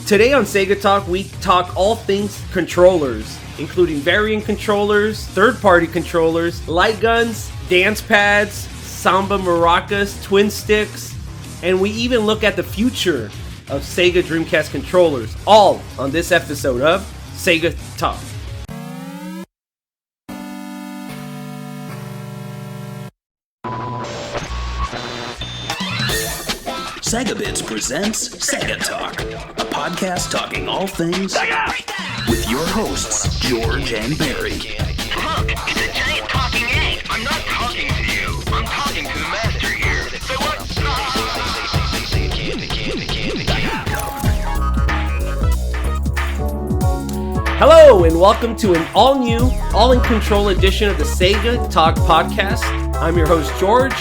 Today on Sega Talk, we talk all things controllers, including variant controllers, third-party controllers, light guns, dance pads, samba maracas, twin sticks, and we even look at the future of Sega Dreamcast controllers, all on this episode of Sega Talk. Sega Bits presents Sega Talk, a podcast talking all things Sega, with your hosts, George and Barry. Look, it's a giant talking egg. I'm not talking to you. I'm talking to the master here. So what? Hello, and welcome to an all-new, all-in-control edition of the Sega Talk podcast. I'm your host, George.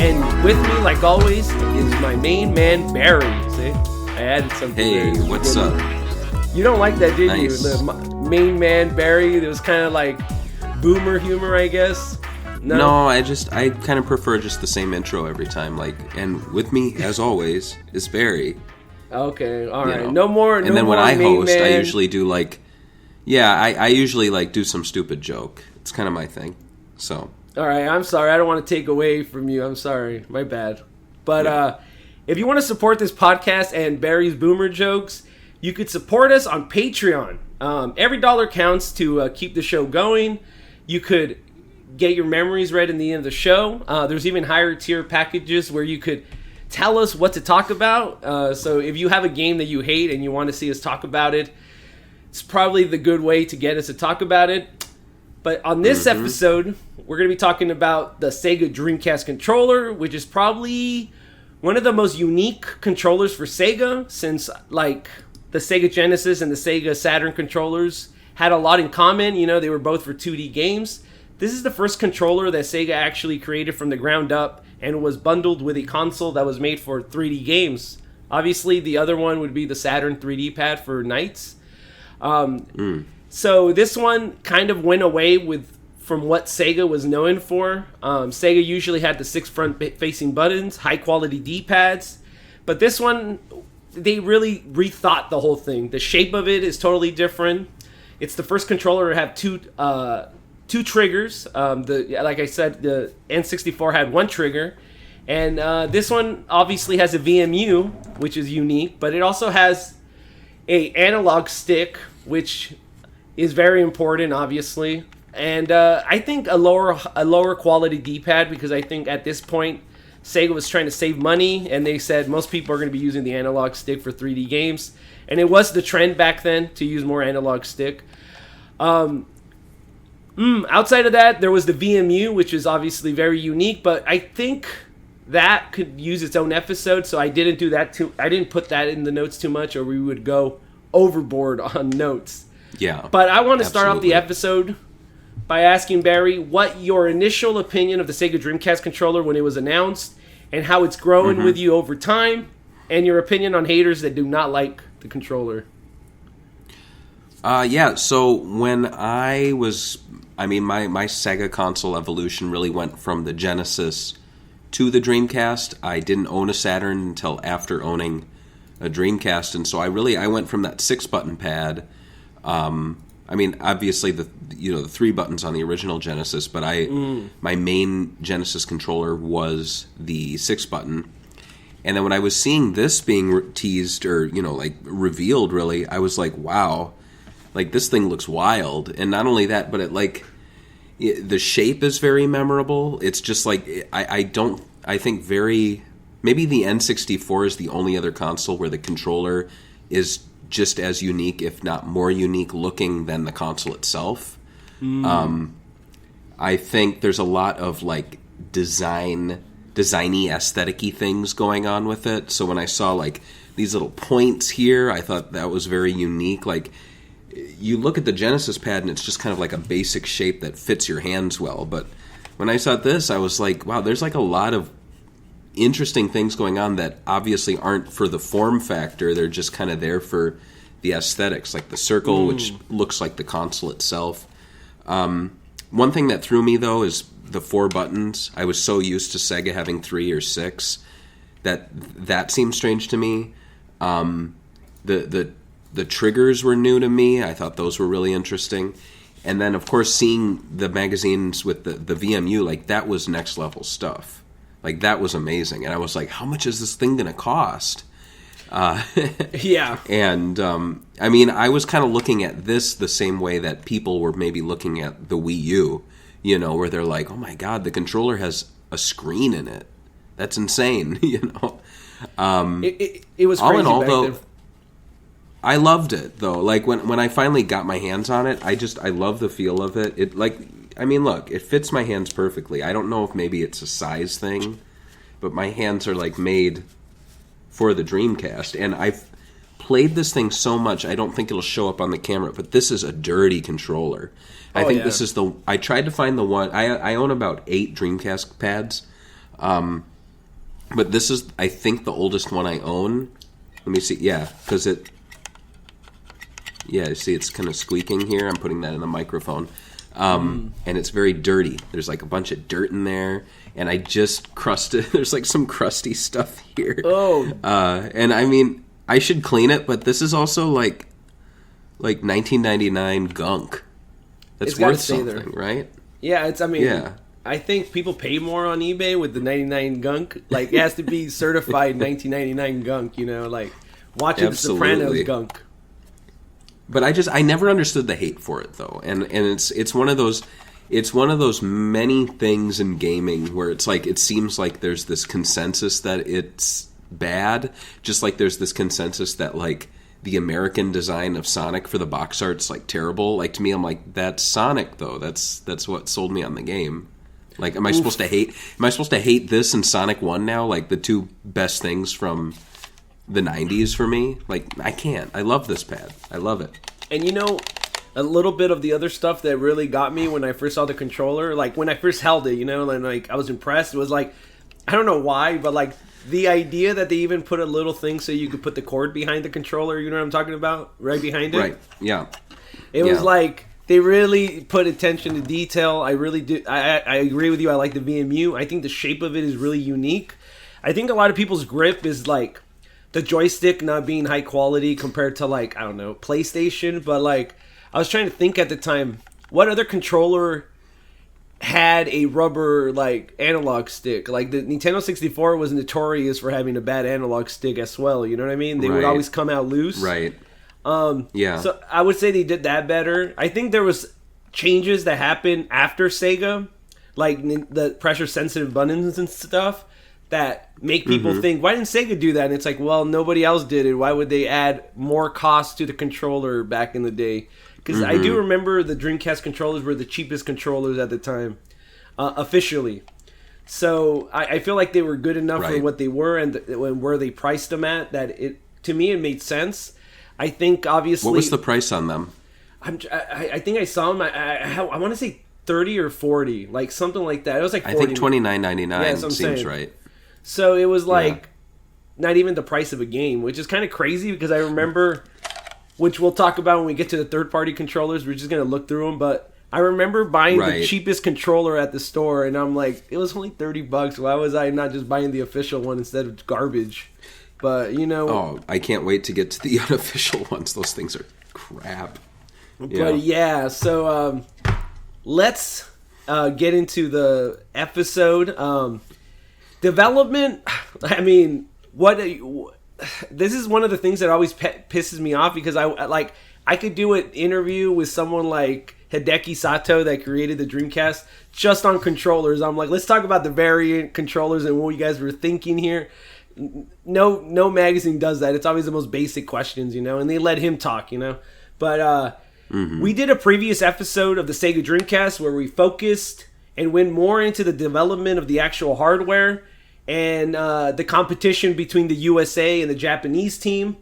And with me, like always, is my main man, Barry. See? I added something. Hey, there. what's up? You don't like that, did Nice. you? The main man, Barry. It was kind of like boomer humor, I guess. No, I kind of prefer just the same intro every time. And with me, as always, is Barry. Okay, all right. know. No more. And then when I main host, man. I usually do I usually do some stupid joke. It's kind of my thing. So. All right, I'm sorry. I don't want to take away from you. I'm sorry. My bad. But if you want to support this podcast and Barry's boomer jokes, you could support us on Patreon. Every dollar counts to keep the show going. You could get your memories read in the end of the show. There's even higher tier packages where you could tell us what to talk about. So if you have a game that you hate and you want to see us talk about it, it's probably the good way to get us to talk about it. But on this episode, we're going to be talking about the Sega Dreamcast Controller, which is probably one of the most unique controllers for Sega, since the Sega Genesis and the Sega Saturn controllers had a lot in common. You know, they were both for 2D games. This is the first controller that Sega actually created from the ground up and was bundled with a console that was made for 3D games. Obviously, the other one would be the Saturn 3D pad for NiGHTS. So this one kind of went away from what Sega was known for. Sega usually had the 6 front-facing buttons, high-quality D-pads. But this one, they really rethought the whole thing. The shape of it is totally different. It's the first controller to have two triggers. Like I said, the N64 had one trigger. And this one obviously has a VMU, which is unique. But it also has a analog stick, which is very important, obviously, and I think a lower quality D-pad, because I think at this point Sega was trying to save money, and they said most people are going to be using the analog stick for 3D games, and it was the trend back then to use more analog stick. Outside of that, there was the VMU, which is obviously very unique, but I think that could use its own episode, so I didn't do that I didn't put that in the notes too much, or we would go overboard on notes. Yeah. But I want to start off the absolutely. episode by asking Barry what your initial opinion of the Sega Dreamcast controller when it was announced, and how it's grown with you over time, and your opinion on haters that do not like the controller. So when my Sega console evolution really went from the Genesis to the Dreamcast. I didn't own a Saturn until after owning a Dreamcast, and so I went from that 6-button pad. Obviously the 3 buttons on the original Genesis, but my main Genesis controller was the 6-button. And then when I was seeing this being teased or revealed, really, I was like, wow, this thing looks wild. And not only that, but the shape is very memorable. It's just maybe the N64 is the only other console where the controller is just as unique, if not more unique looking than the console itself. I think there's a lot of designy aesthetic-y things going on with it. So when I saw these little points here, I thought that was very unique. You look at the Genesis pad and it's just kind of like a basic shape that fits your hands well. But when I saw this, I was like, wow, there's a lot of interesting things going on that obviously aren't for the form factor. They're just kind of there for the aesthetics, like the circle, which looks like the console itself. One thing that threw me, though, is the 4 buttons. I was so used to Sega having 3 or 6 that seemed strange to me. the triggers were new to me. I thought those were really interesting. And then, of course, seeing the magazines with the VMU, like, that was next level stuff. Like, that was amazing. And I was like, how much is this thing going to cost? Yeah. And, I mean, I was kind of looking at this the same way that people were maybe looking at the Wii U, you know, where they're like, oh, my God, the controller has a screen in it. That's insane, you know. It was crazy all in all, back though, then. I loved it, though. Like, when I finally got my hands on it, I love the feel of it. It, like, I mean, look, it fits my hands perfectly. I don't know if maybe it's a size thing, but my hands are, like, made for the Dreamcast. And I've played this thing so much, I don't think it'll show up on the camera, but this is a dirty controller. I think this is I tried to find the one, I own about 8 Dreamcast pads, but this is, I think, the oldest one I own. Let me see, yeah, because you see it's kind of squeaking here. I'm putting that in the microphone. And it's very dirty. There's like a bunch of dirt in there. And I just crusted. There's like some crusty stuff here. Oh. And I mean, I should clean it, but this is also like 1999 gunk. That's It's gotta worth stay something, there. right? Yeah, Yeah. I think people pay more on eBay with the 99 gunk. Like, it has to be certified 1999 gunk, you know? Like, watching Absolutely. The Sopranos gunk. But I never understood the hate for it, though, and it's one of those many things in gaming where it's like it seems like there's this consensus that it's bad, just like there's this consensus that like the American design of Sonic for the box art's like terrible. Like, to me, I'm like, that's Sonic though. That's what sold me on the game. Like, am I supposed to hate this and Sonic 1 now? Like, the two best things from the 90s for me? Like, I can't. I love this pad. I love it. And you know, a little bit of the other stuff that really got me when I first saw the controller, like when I first held it, you know, and like I was impressed. It was like, I don't know why, but like the idea that they even put a little thing so you could put the cord behind the controller, you know what I'm talking about? Right behind it? Right, yeah. It was like, they really put attention to detail. I really do. I agree with you. I like the VMU. I think the shape of it is really unique. I think a lot of people's grip is like the joystick not being high quality compared to like, I don't know, PlayStation. But like, I was trying to think at the time, what other controller had a rubber like analog stick? Like the Nintendo 64 was notorious for having a bad analog stick as well. You know what I mean? They would always come out loose. Right. Yeah. So I would say they did that better. I think there was changes that happened after Sega, like the pressure sensitive buttons and stuff, that make people think, why didn't Sega do that? And it's like, well, nobody else did it. Why would they add more cost to the controller back in the day? Because I do remember the Dreamcast controllers were the cheapest controllers at the time, officially. So I feel like they were good enough for what they were and where they priced them at, that to me it made sense. I think obviously. What was the price on them? I think I saw them. I want to say 30 or 40, like something like that. It was like 40. I think $29.99 seems right. So it was like not even the price of a game, which is kind of crazy because I remember, which we'll talk about when we get to the third-party controllers. We're just gonna look through them, but I remember buying the cheapest controller at the store, and I'm like, it was only $30. Why was I not just buying the official one instead of garbage? But, you know... Oh, I can't wait to get to the unofficial ones. Those things are crap. But, so let's get into the episode. Development, I mean, this is one of the things that always pisses me off, because I could do an interview with someone like Hideki Sato that created the Dreamcast just on controllers. I'm like, let's talk about the variant controllers and what you guys were thinking here. No magazine does that. It's always the most basic questions, you know, and they let him talk, you know. But we did a previous episode of the Sega Dreamcast where we focused and went more into the development of the actual hardware and the competition between the USA and the Japanese team,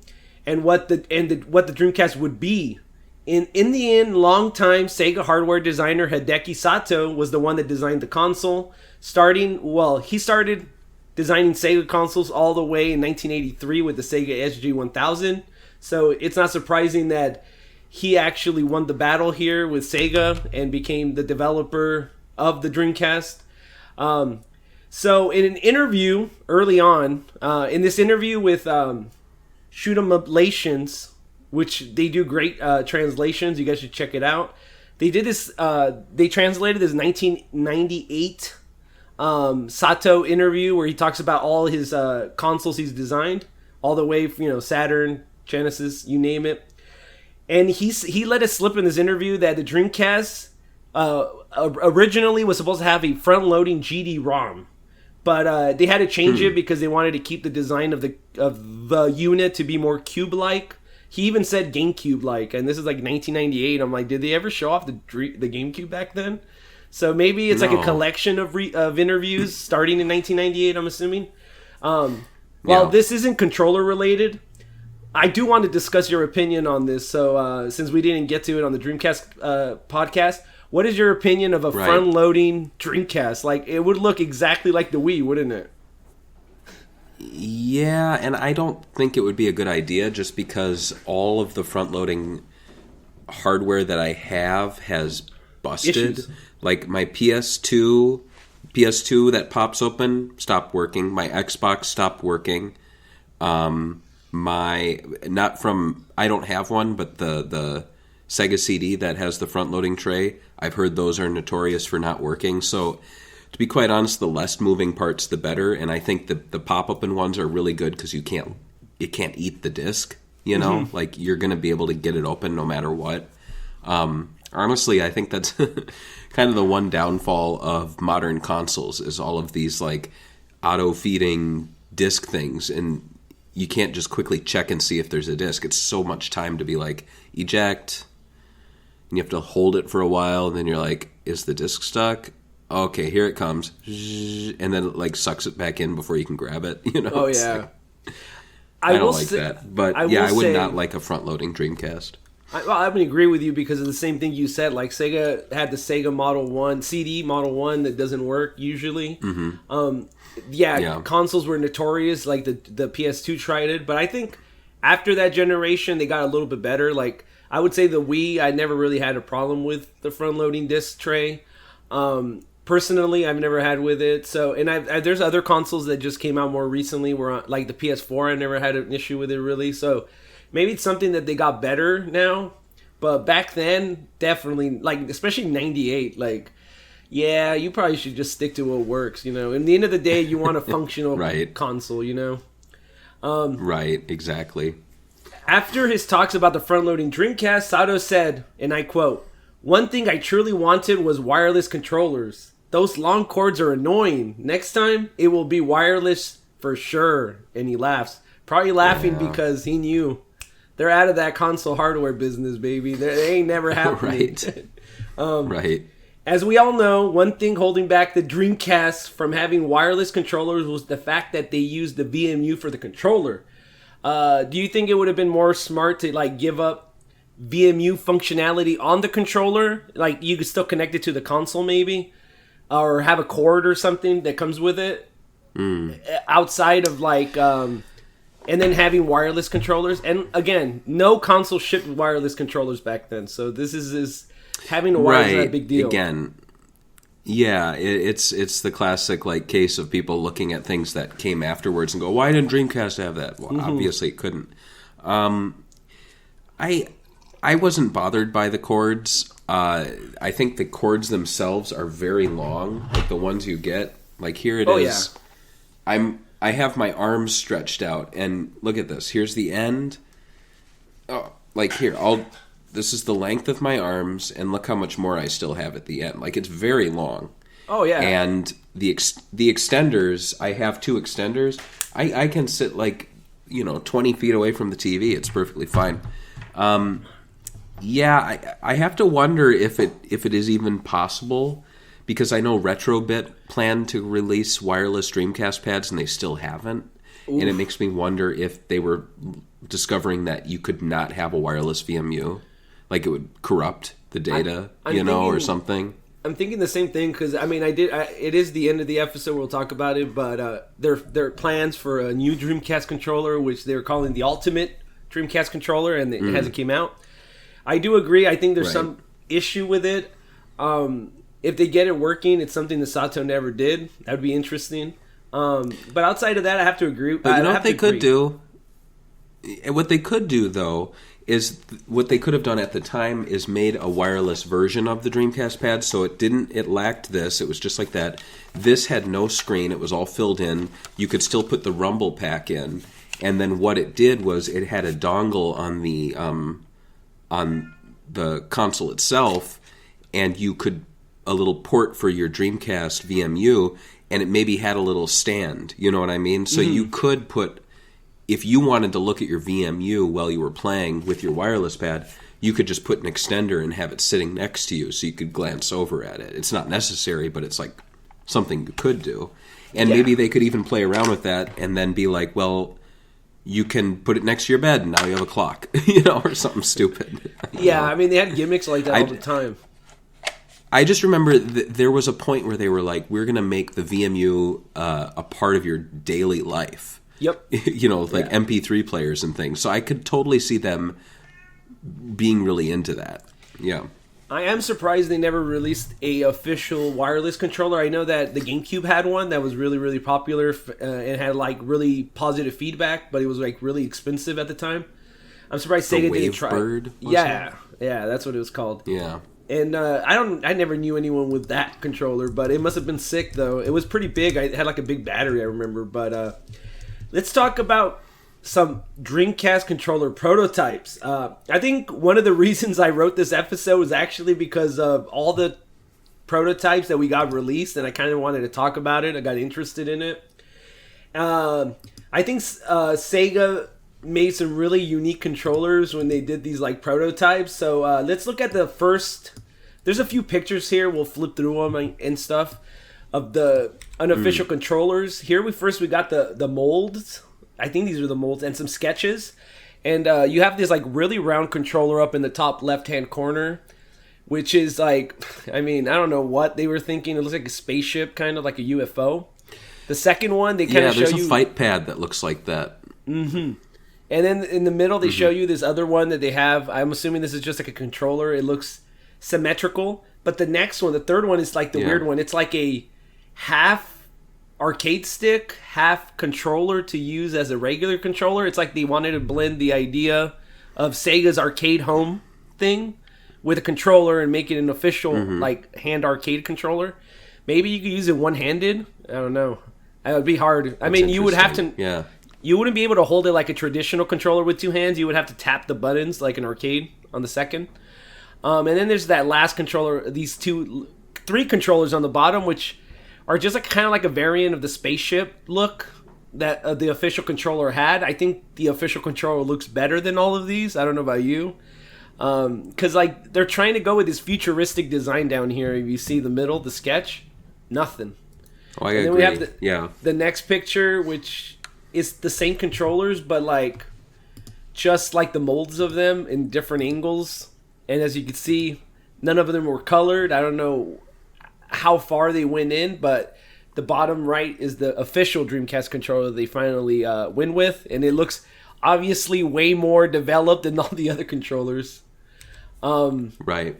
and what the Dreamcast would be. In the end, longtime Sega hardware designer Hideki Sato was the one that designed the console. He started designing Sega consoles all the way in 1983 with the Sega SG-1000. So it's not surprising that he actually won the battle here with Sega and became the developer of the Dreamcast. So in an interview early on, in this interview with Shoot 'em Up Lations, which they do great translations. You guys should check it out. They did this. They translated this 1998 Sato interview where he talks about all his consoles he's designed, all the way from Saturn, Genesis, you name it. And he let us slip in this interview that the Dreamcast originally was supposed to have a front-loading GD-ROM, but they had to change it because they wanted to keep the design of the unit to be more cube-like. He even said GameCube-like, and this is like 1998. I'm like, did they ever show off the GameCube back then? So maybe it's like a collection of interviews starting in 1998, I'm assuming. While this isn't controller-related, I do want to discuss your opinion on this. So since we didn't get to it on the Dreamcast podcast, what is your opinion of a front-loading Dreamcast? Like, it would look exactly like the Wii, wouldn't it? Yeah, and I don't think it would be a good idea just because all of the front-loading hardware that I have has busted. Issues. Like my PS2 that pops open stopped working. My Xbox stopped working. I don't have one, but the Sega CD that has the front-loading tray, I've heard those are notorious for not working. So, to be quite honest, the less moving parts, the better. And I think the pop-open ones are really good because you can't eat the disc. Like you're going to be able to get it open no matter what. Honestly, I think that's kind of the one downfall of modern consoles is all of these like auto-feeding disc things, and you can't just quickly check and see if there's a disc. It's so much time to be like, eject, and you have to hold it for a while, and then you're like, is the disc stuck? Okay, here it comes. And then it like sucks it back in before you can grab it. Oh, yeah. I don't like that. But I would not like a front-loading Dreamcast. I would agree with you because of the same thing you said. Like Sega had the Sega Model 1, CD Model 1 that doesn't work usually. Mm-hmm. Consoles were notorious. Like the PS2 tried it. But I think after that generation, they got a little bit better. Like I would say the Wii, I never really had a problem with the front-loading disc tray. Personally, I've never had with it. So, and there's other consoles that just came out more recently where like the PS4, I never had an issue with it really. So maybe it's something that they got better now. But back then, definitely, like, especially 98, like, yeah, you probably should just stick to what works, In the end of the day, you want a functional console, Right, exactly. After his talks about the front-loading Dreamcast, Sato said, and I quote, "One thing I truly wanted was wireless controllers. Those long cords are annoying. Next time, it will be wireless for sure." And he laughs. Probably laughing because he knew they're out of that console hardware business, baby. They ain't never happening. Right. As we all know, one thing holding back the Dreamcast from having wireless controllers was the fact that they used the VMU for the controller. Do you think it would have been more smart to like give up VMU functionality on the controller? Like you could still connect it to the console maybe? Or have a cord or something that comes with it? Outside of like... and then having wireless controllers. And again, no console shipped wireless controllers back then. So this is having a wire is a big deal. Again, yeah, it's the classic like case of people looking at things that came afterwards and go, why didn't Dreamcast have that? Well, obviously it couldn't. I wasn't bothered by the cords. I think the cords themselves are very long, like the ones you get. Like here it is. Yeah. I have my arms stretched out, and look at this. Here's the end. Oh, like here, this is the length of my arms, and look how much more I still have at the end. Like it's very long. Oh yeah. And the extenders, I have two extenders. I can sit like 20 feet away from the TV. It's perfectly fine. Yeah, I have to wonder if it is even possible. Because I know Retrobit planned to release wireless Dreamcast pads, and they still haven't. Oof. And it makes me wonder if they were discovering that you could not have a wireless VMU. Like it would corrupt the data, or something. I'm thinking the same thing, because, it is the end of the episode, we'll talk about it, but there are plans for a new Dreamcast controller, which they're calling the Ultimate Dreamcast controller, and it hasn't came out. I do agree, I think there's some issue with it. If they get it working, it's something that Sato never did. That would be interesting. But outside of that, I have to agree. But you know what they could do? What they could do, though, is what they could have done at the time is made a wireless version of the Dreamcast Pad, so it lacked this. It was just like that. This had no screen. It was all filled in. You could still put the rumble pack in. And then what it did was it had a dongle on the console itself, and you could a little port for your Dreamcast VMU, and it maybe had a little stand. You know what I mean? So you could put, if you wanted to look at your VMU while you were playing with your wireless pad, you could just put an extender and have it sitting next to you so you could glance over at it. It's not necessary, but it's like something you could do. And maybe they could even play around with that and then be like, well, you can put it next to your bed and now you have a clock, or something stupid. I mean, they had gimmicks like that all the time. I just remember there was a point where they were like, we're going to make the VMU a part of your daily life. Yep. MP3 players and things. So I could totally see them being really into that. Yeah. I am surprised they never released a official wireless controller. I know that the GameCube had one that was really, really popular and had like really positive feedback, but it was like really expensive at the time. I'm surprised Sega didn't try. Wavebird? Yeah, that's what it was called. Yeah. And I never knew anyone with that controller, but it must have been sick though. It was pretty big. It had like a big battery, I remember. But let's talk about some Dreamcast controller prototypes. I think one of the reasons I wrote this episode was actually because of all the prototypes that we got released, and I kind of wanted to talk about it. I got interested in it. I think Sega made some really unique controllers when they did these like prototypes. So let's look at the first. There's a few pictures here. We'll flip through them and stuff of the unofficial controllers. Here we got the molds. I think these are the molds and some sketches. And you have this like really round controller up in the top left-hand corner, which is like, I mean, I don't know what they were thinking. It looks like a spaceship, kind of like a UFO. The second one, they kind of show you... there's a fight pad that looks like that. Mm-hmm. And then in the middle, they show you this other one that they have. I'm assuming this is just like a controller. It looks symmetrical. But the next one, the third one, is like the weird one. It's like a half arcade stick, half controller to use as a regular controller. It's like they wanted to blend the idea of Sega's arcade home thing with a controller and make it an official like hand arcade controller. Maybe you could use it one-handed. I don't know. It would be hard. I mean, you would have to... Yeah. You wouldn't be able to hold it like a traditional controller with two hands. You would have to tap the buttons like an arcade on the second. And then there's that last controller, these three controllers on the bottom, which are just like kind of like a variant of the spaceship look that the official controller had. I think the official controller looks better than all of these. I don't know about you. Because like they're trying to go with this futuristic design down here. If you see the middle, the sketch, nothing. Oh, I and agree. Then we have the next picture, which is the same controllers, but like just like the molds of them in different angles. And as you can see, none of them were colored. I don't know how far they went in, but the bottom right is the official Dreamcast controller they finally went with, and it looks obviously way more developed than all the other controllers. Right.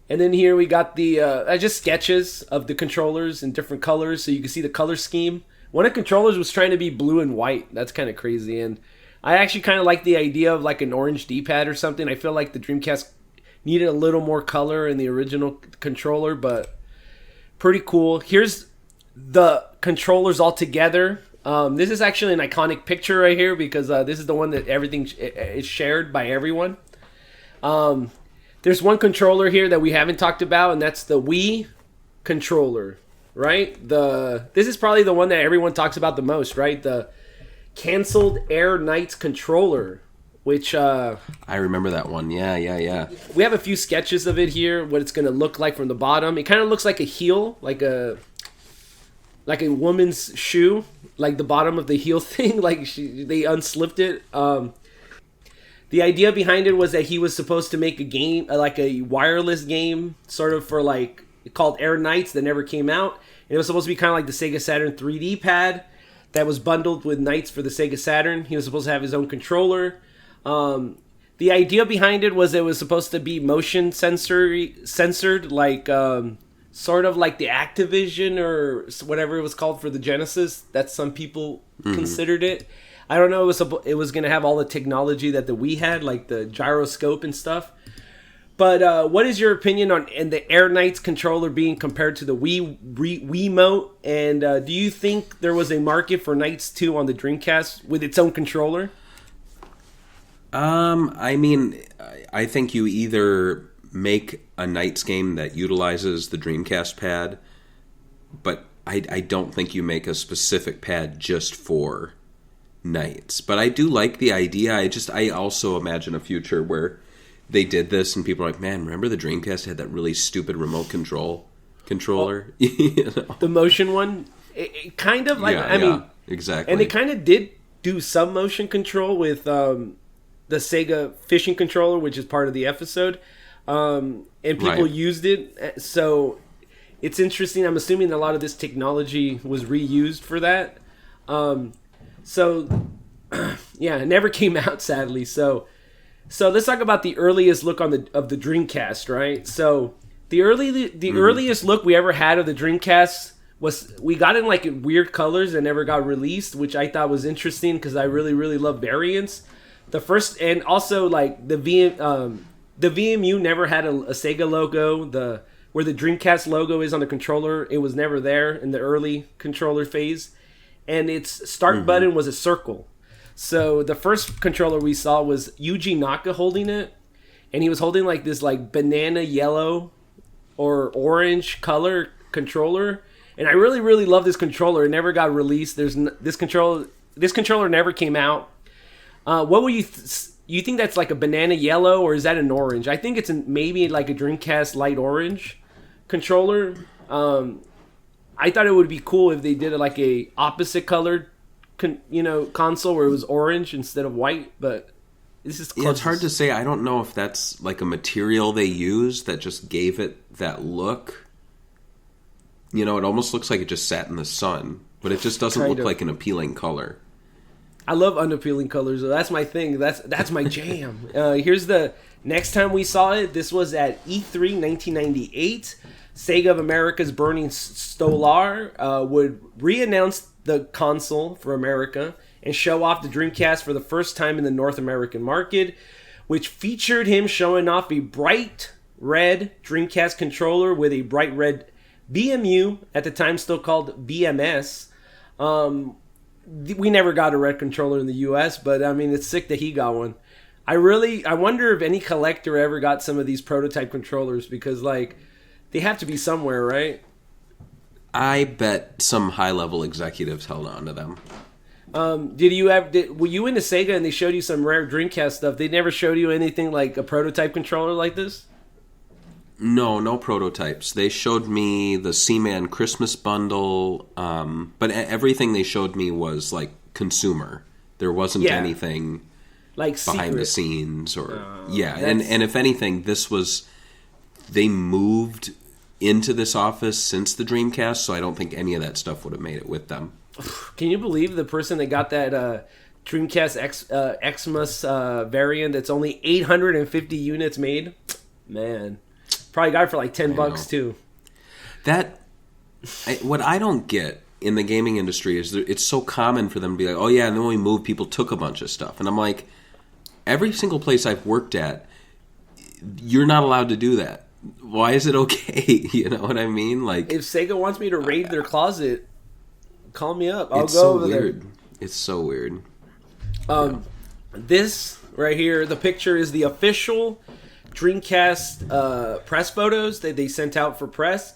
And then here we got the just sketches of the controllers in different colors, so you can see the color scheme. One of the controllers was trying to be blue and white. That's kind of crazy, and I actually kind of like the idea of like an orange D-pad or something. I feel like the Dreamcast needed a little more color in the original controller, but pretty cool. Here's the controllers all together. This is actually an iconic picture right here because this is the one that everything is shared by everyone. There's one controller here that we haven't talked about, and that's the Wii controller, right? This is probably the one that everyone talks about the most, right? The Canceled Air Knights controller, which... I remember that one. Yeah. We have a few sketches of it here, what it's going to look like from the bottom. It kind of looks like a heel, like a woman's shoe, like the bottom of the heel thing, like they unslipped it. The idea behind it was that he was supposed to make a game, like a wireless game, sort of for like, called Air Knights that never came out. And it was supposed to be kind of like the Sega Saturn 3D pad that was bundled with Knights for the Sega Saturn. He was supposed to have his own controller. The idea behind it was supposed to be motion censored, like sort of like the Activision or whatever it was called for the Genesis. That's some people considered it. I don't know it was going to have all the technology that the Wii had, like the gyroscope and stuff. But what is your opinion on the Air Knights controller being compared to the Wiimote? And do you think there was a market for Knights 2 on the Dreamcast with its own controller? I mean, I think you either make a Knights game that utilizes the Dreamcast pad, but I don't think you make a specific pad just for Knights. But I do like the idea. I also imagine a future where they did this and people are like, man, remember the Dreamcast had that really stupid remote controller? You know? The motion one? It kind of like, I mean, exactly. And they kind of did do some motion control with the Sega fishing controller, which is part of the episode. And people used it. So it's interesting. I'm assuming a lot of this technology was reused for that. So yeah, it never came out, sadly. So let's talk about the earliest look of the Dreamcast, right? So the earliest look we ever had of the Dreamcast was, we got in like weird colors that never got released, which I thought was interesting because I really, really love variants. The first, and also like the VMU never had a Sega logo. Where the Dreamcast logo is on the controller, it was never there in the early controller phase. And its start button was a circle. So the first controller we saw was Yuji Naka holding it, and he was holding like this like banana yellow or orange color controller. And I really, really love this controller. It never got released. This controller never came out. What would you think that's like a banana yellow, or is that an orange? I think it's maybe like a Dreamcast light orange controller. I thought it would be cool if they did it like a opposite colored console where it was orange instead of white, but this is it's hard to say. I don't know if that's like a material they used that just gave it that look. It almost looks like it just sat in the sun, but it just doesn't look like an appealing color. I love unappealing colors, though. That's my thing. That's my jam. Here's the next time we saw it. This was at E3 1998. Sega of America's Bernie Stolar would re-announce the console for America and show off the Dreamcast for the first time in the North American market, which featured him showing off a bright red Dreamcast controller with a bright red BMU, at the time still called BMS. We never got a red controller in the US, but I mean, it's sick that he got one. I wonder if any collector ever got some of these prototype controllers, because like they have to be somewhere, right? I bet some high-level executives held on to them. Were you into Sega and they showed you some rare Dreamcast stuff? They never showed you anything like a prototype controller like this? No prototypes. They showed me the Seaman Christmas bundle, but everything they showed me was like consumer. There wasn't anything like behind the scenes or and if anything, they moved into this office since the Dreamcast, so I don't think any of that stuff would have made it with them. Can you believe the person that got that Dreamcast Xmas variant that's only 850 units made? Man. Probably got it for like $10 too. What I don't get in the gaming industry is it's so common for them to be like, oh yeah, and then when we moved, people took a bunch of stuff. And I'm like, every single place I've worked at, you're not allowed to do that. Why is it okay? You know what I mean? Like, if Sega wants me to raid their closet, call me up. I'll go over there. It's so weird. This right here, the picture is the official Dreamcast press photos that they sent out for press.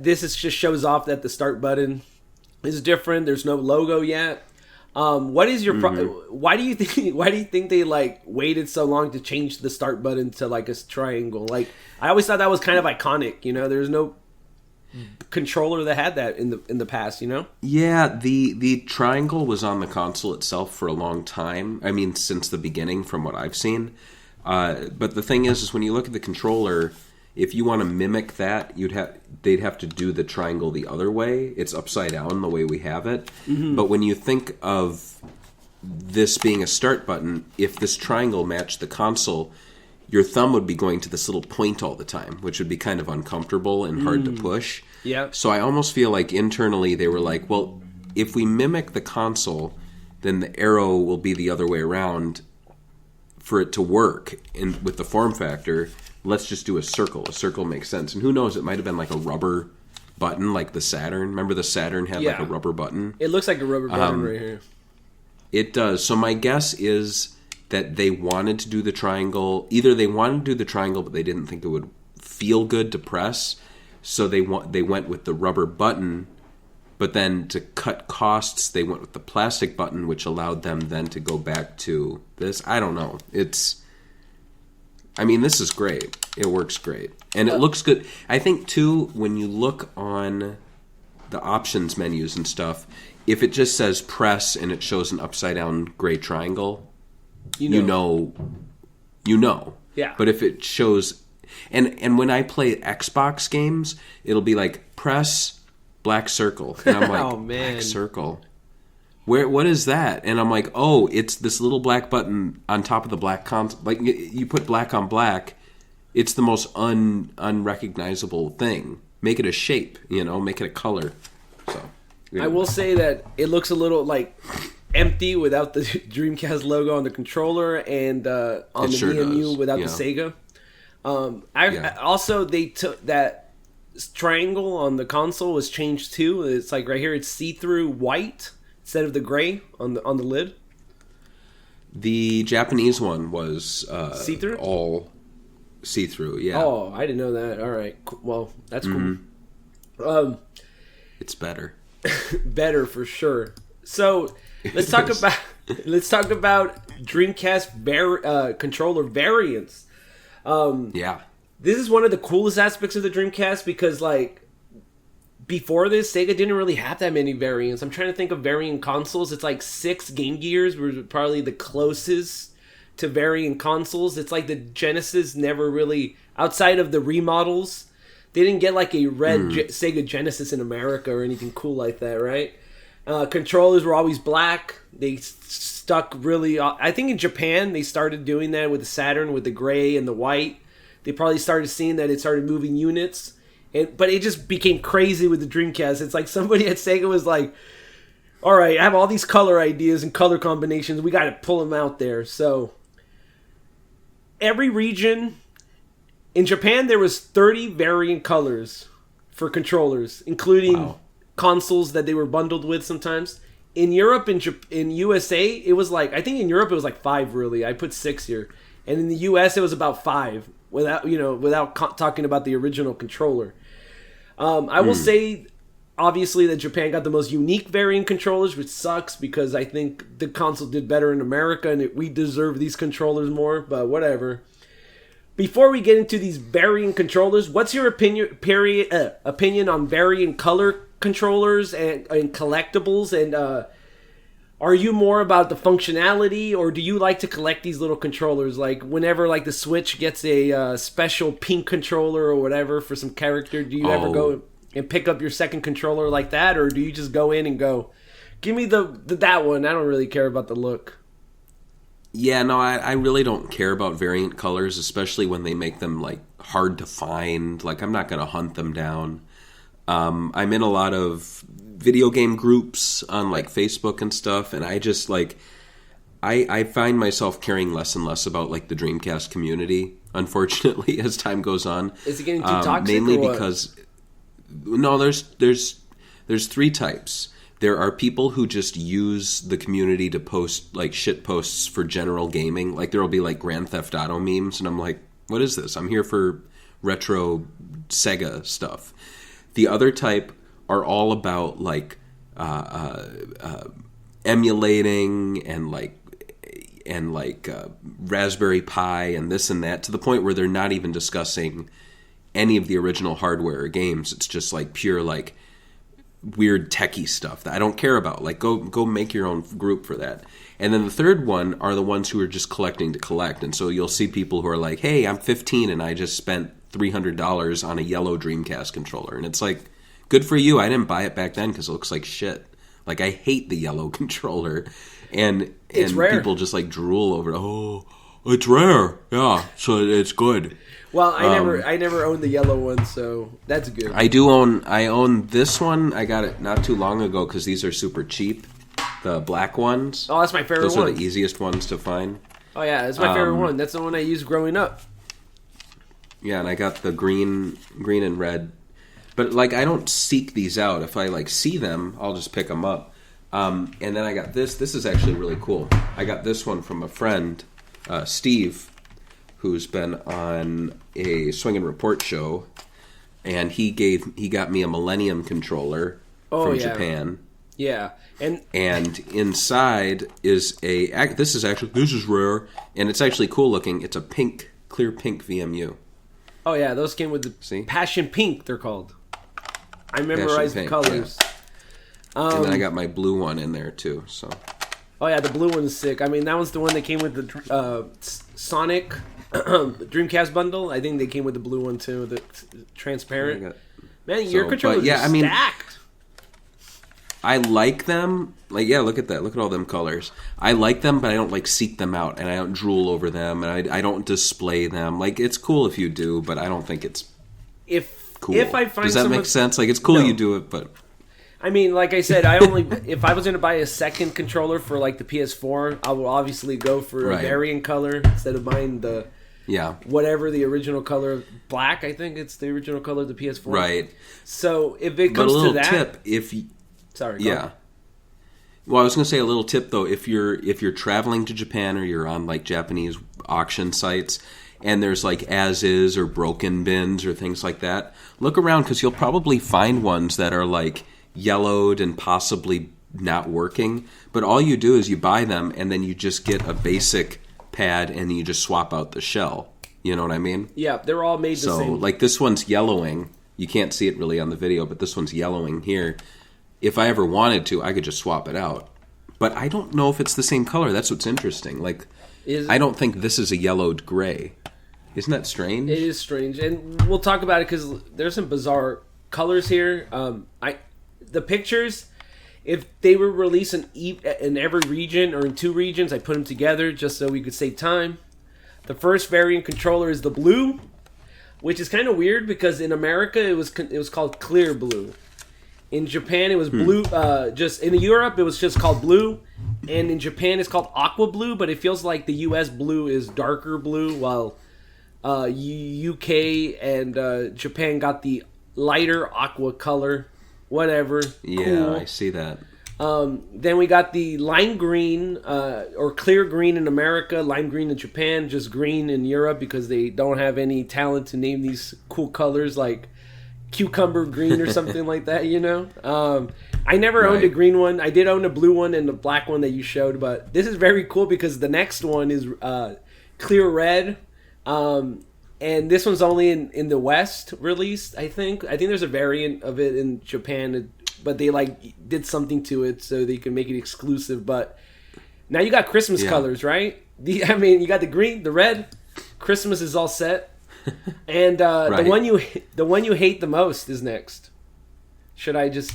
Just shows off that the start button is different. There's no logo yet. What is your why do you think they like waited so long to change the start button to like a triangle? Like, I always thought that was kind of iconic. There's no controller that had that in the past. Yeah, the triangle was on the console itself for a long time. I mean, since the beginning, from what I've seen. But the thing is when you look at the controller, if you want to mimic that, they'd have to do the triangle the other way. It's upside down the way we have it. Mm-hmm. But when you think of this being a start button, if this triangle matched the console, your thumb would be going to this little point all the time, which would be kind of uncomfortable and hard to push. Yeah. So I almost feel like internally they were like, well, if we mimic the console, then the arrow will be the other way around. For it to work with the form factor, let's just do a circle. A circle makes sense. And who knows, it might have been like a rubber button, like the Saturn. Remember the Saturn had like a rubber button? It looks like a rubber button right here. It does. So my guess is that they wanted to do the triangle. Either they wanted to do the triangle, but they didn't think it would feel good to press. So they went with the rubber button. But then to cut costs, they went with the plastic button, which allowed them then to go back to this. I don't know. This is great. It works great. And it looks good. I think, too, when you look on the options menus and stuff, if it just says press and it shows an upside-down gray triangle, you know. Yeah. But if it shows... And when I play Xbox games, it'll be like, press... black circle. And I'm like, oh, man. Black circle? What is that? And I'm like, oh, it's this little black button on top of the black console. Like, you put black on black, it's the most unrecognizable thing. Make it a shape, make it a color. So, I will say that it looks a little, like, empty without the Dreamcast logo on the controller and on the VMU without the Sega. Also, they took that triangle on the console was changed too. It's like right here, it's see-through white instead of the gray on the lid. The Japanese one was see-through, all see-through. Yeah. Oh, I didn't know that. All right, well, that's cool. It's better. Better for sure. So let's talk about Dreamcast controller variants. Yeah. This is one of the coolest aspects of the Dreamcast because, like, before this, Sega didn't really have that many variants. I'm trying to think of variant consoles. It's like 6 Game Gears were probably the closest to variant consoles. It's like the Genesis never really, outside of the remodels, they didn't get like a red Sega Genesis in America or anything cool like that, right? Controllers were always black. They stuck really... I think in Japan, they started doing that with the Saturn with the gray and the white. They probably started seeing that it started moving units. But it just became crazy with the Dreamcast. It's like somebody at Sega was like, all right, I have all these color ideas and color combinations. We got to pull them out there. So every region... In Japan, there was 30 variant colors for controllers, including consoles that they were bundled with sometimes. In Europe, in USA, it was like... I think in Europe, it was like 5, really. I put 6 here. And in the US, it was about 5. Without talking about the original controller. I will say, obviously, that Japan got the most unique variant controllers, which sucks because I think the console did better in America and we deserve these controllers more, but whatever. Before we get into these variant controllers, what's your opinion on variant color controllers and collectibles? And are you more about the functionality, or do you like to collect these little controllers? Like, whenever like the Switch gets a special pink controller or whatever for some character, do you ever go and pick up your second controller like that? Or do you just go in and go, give me that one, I don't really care about the look? Yeah, no, I really don't care about variant colors, especially when they make them, like, hard to find. Like, I'm not going to hunt them down. I'm in a lot of video game groups on, like, Facebook and stuff, and I just, like, I find myself caring less and less about, like, the Dreamcast community, unfortunately, as time goes on. Is it getting too toxic, mainly or what? Because... No, there's 3 types. There are people who just use the community to post, like, shit posts for general gaming. Like, there will be, like, Grand Theft Auto memes, and I'm like, what is this? I'm here for retro Sega stuff. The other type are all about, like, emulating and Raspberry Pi and this and that, to the point where they're not even discussing any of the original hardware or games. It's just, like, pure, like, weird techie stuff that I don't care about. Like, go make your own group for that. And then the third one are the ones who are just collecting to collect. And so you'll see people who are like, hey, I'm 15 and I just spent $300 on a yellow Dreamcast controller. And it's like, good for you. I didn't buy it back then because it looks like shit. Like, I hate the yellow controller. And rare. People just, like, drool over it. Oh, it's rare. Yeah, so it's good. Well, I never owned the yellow one, so that's good. I own this one. I got it not too long ago because these are super cheap. the black ones. Oh, that's my favorite one. Those are the easiest ones to find. Oh yeah, that's my favorite one. That's the one I used growing up. Yeah, and I got the green and red. But like, I don't seek these out. If I like see them, I'll just pick them up. And then I got this. This is actually really cool. I got this one from a friend, Steve, who's been on a Swing and Report show, and he got me a Millennium Controller from Japan. Yeah, and inside is this is rare, and it's actually cool looking. It's a clear pink VMU. Oh yeah, those came with the Passion Pink. They're called. I memorized the colors. Yeah. And then I got my blue one in there too. So. Oh yeah, the blue one's sick. I mean, that was the one that came with the Sonic Dreamcast bundle. I think they came with the blue one too, the transparent. Man, your controllers are stacked. I like them. Like, yeah, look at that. Look at all them colors. I like them, but I don't like seek them out, and I don't drool over them, and I don't display them. Like, it's cool if you do, but I don't think it's cool. If I find Does that make sense? Like, it's cool you do it, but I mean, like I said, if I was going to buy a second controller for like the PS4, I would obviously go for a variant color instead of buying the whatever the original color, black. I think it's the original color of the PS4. Right. So if it comes to that, tip, if you, sorry, yeah. Well, I was going to say a little tip though. If you're traveling to Japan or you're on like Japanese auction sites, and there's like as is or broken bins or things like that, look around because you'll probably find ones that are like yellowed and possibly not working, but all you do is you buy them and then you just get a basic pad and you just swap out the shell. You know what I mean? Yeah, they're all made the same. So like this one's yellowing. You can't see it really on the video, but this one's yellowing here. If I ever wanted to, I could just swap it out. But I don't know if it's the same color. That's what's interesting. Like, I don't think this is a yellowed gray. Isn't that strange? It is strange, and we'll talk about it because there's some bizarre colors here. The pictures, if they were released in every region or in two regions, I put them together just so we could save time. The first variant controller is the blue, which is kind of weird because in America it was called clear blue. In Japan it was blue. Just in Europe it was just called blue, and in Japan it's called aqua blue. But it feels like the U.S. blue is darker blue, while UK and Japan got the lighter aqua color. Whatever. Yeah, cool. I see that. Then we got the lime green, or clear green in America, lime green in Japan, just green in Europe because they don't have any talent to name these cool colors like cucumber green or something like that, you know? I never owned a green one. I did own a blue one and the black one that you showed, but this is very cool because the next one is clear red. And this one's only in the West released, I think. I think there's a variant of it in Japan, but they like did something to it so they can make it exclusive. But now you got Christmas colors, right? You got the green, the red. Christmas is all set, and the one you hate the most is next. Should I just?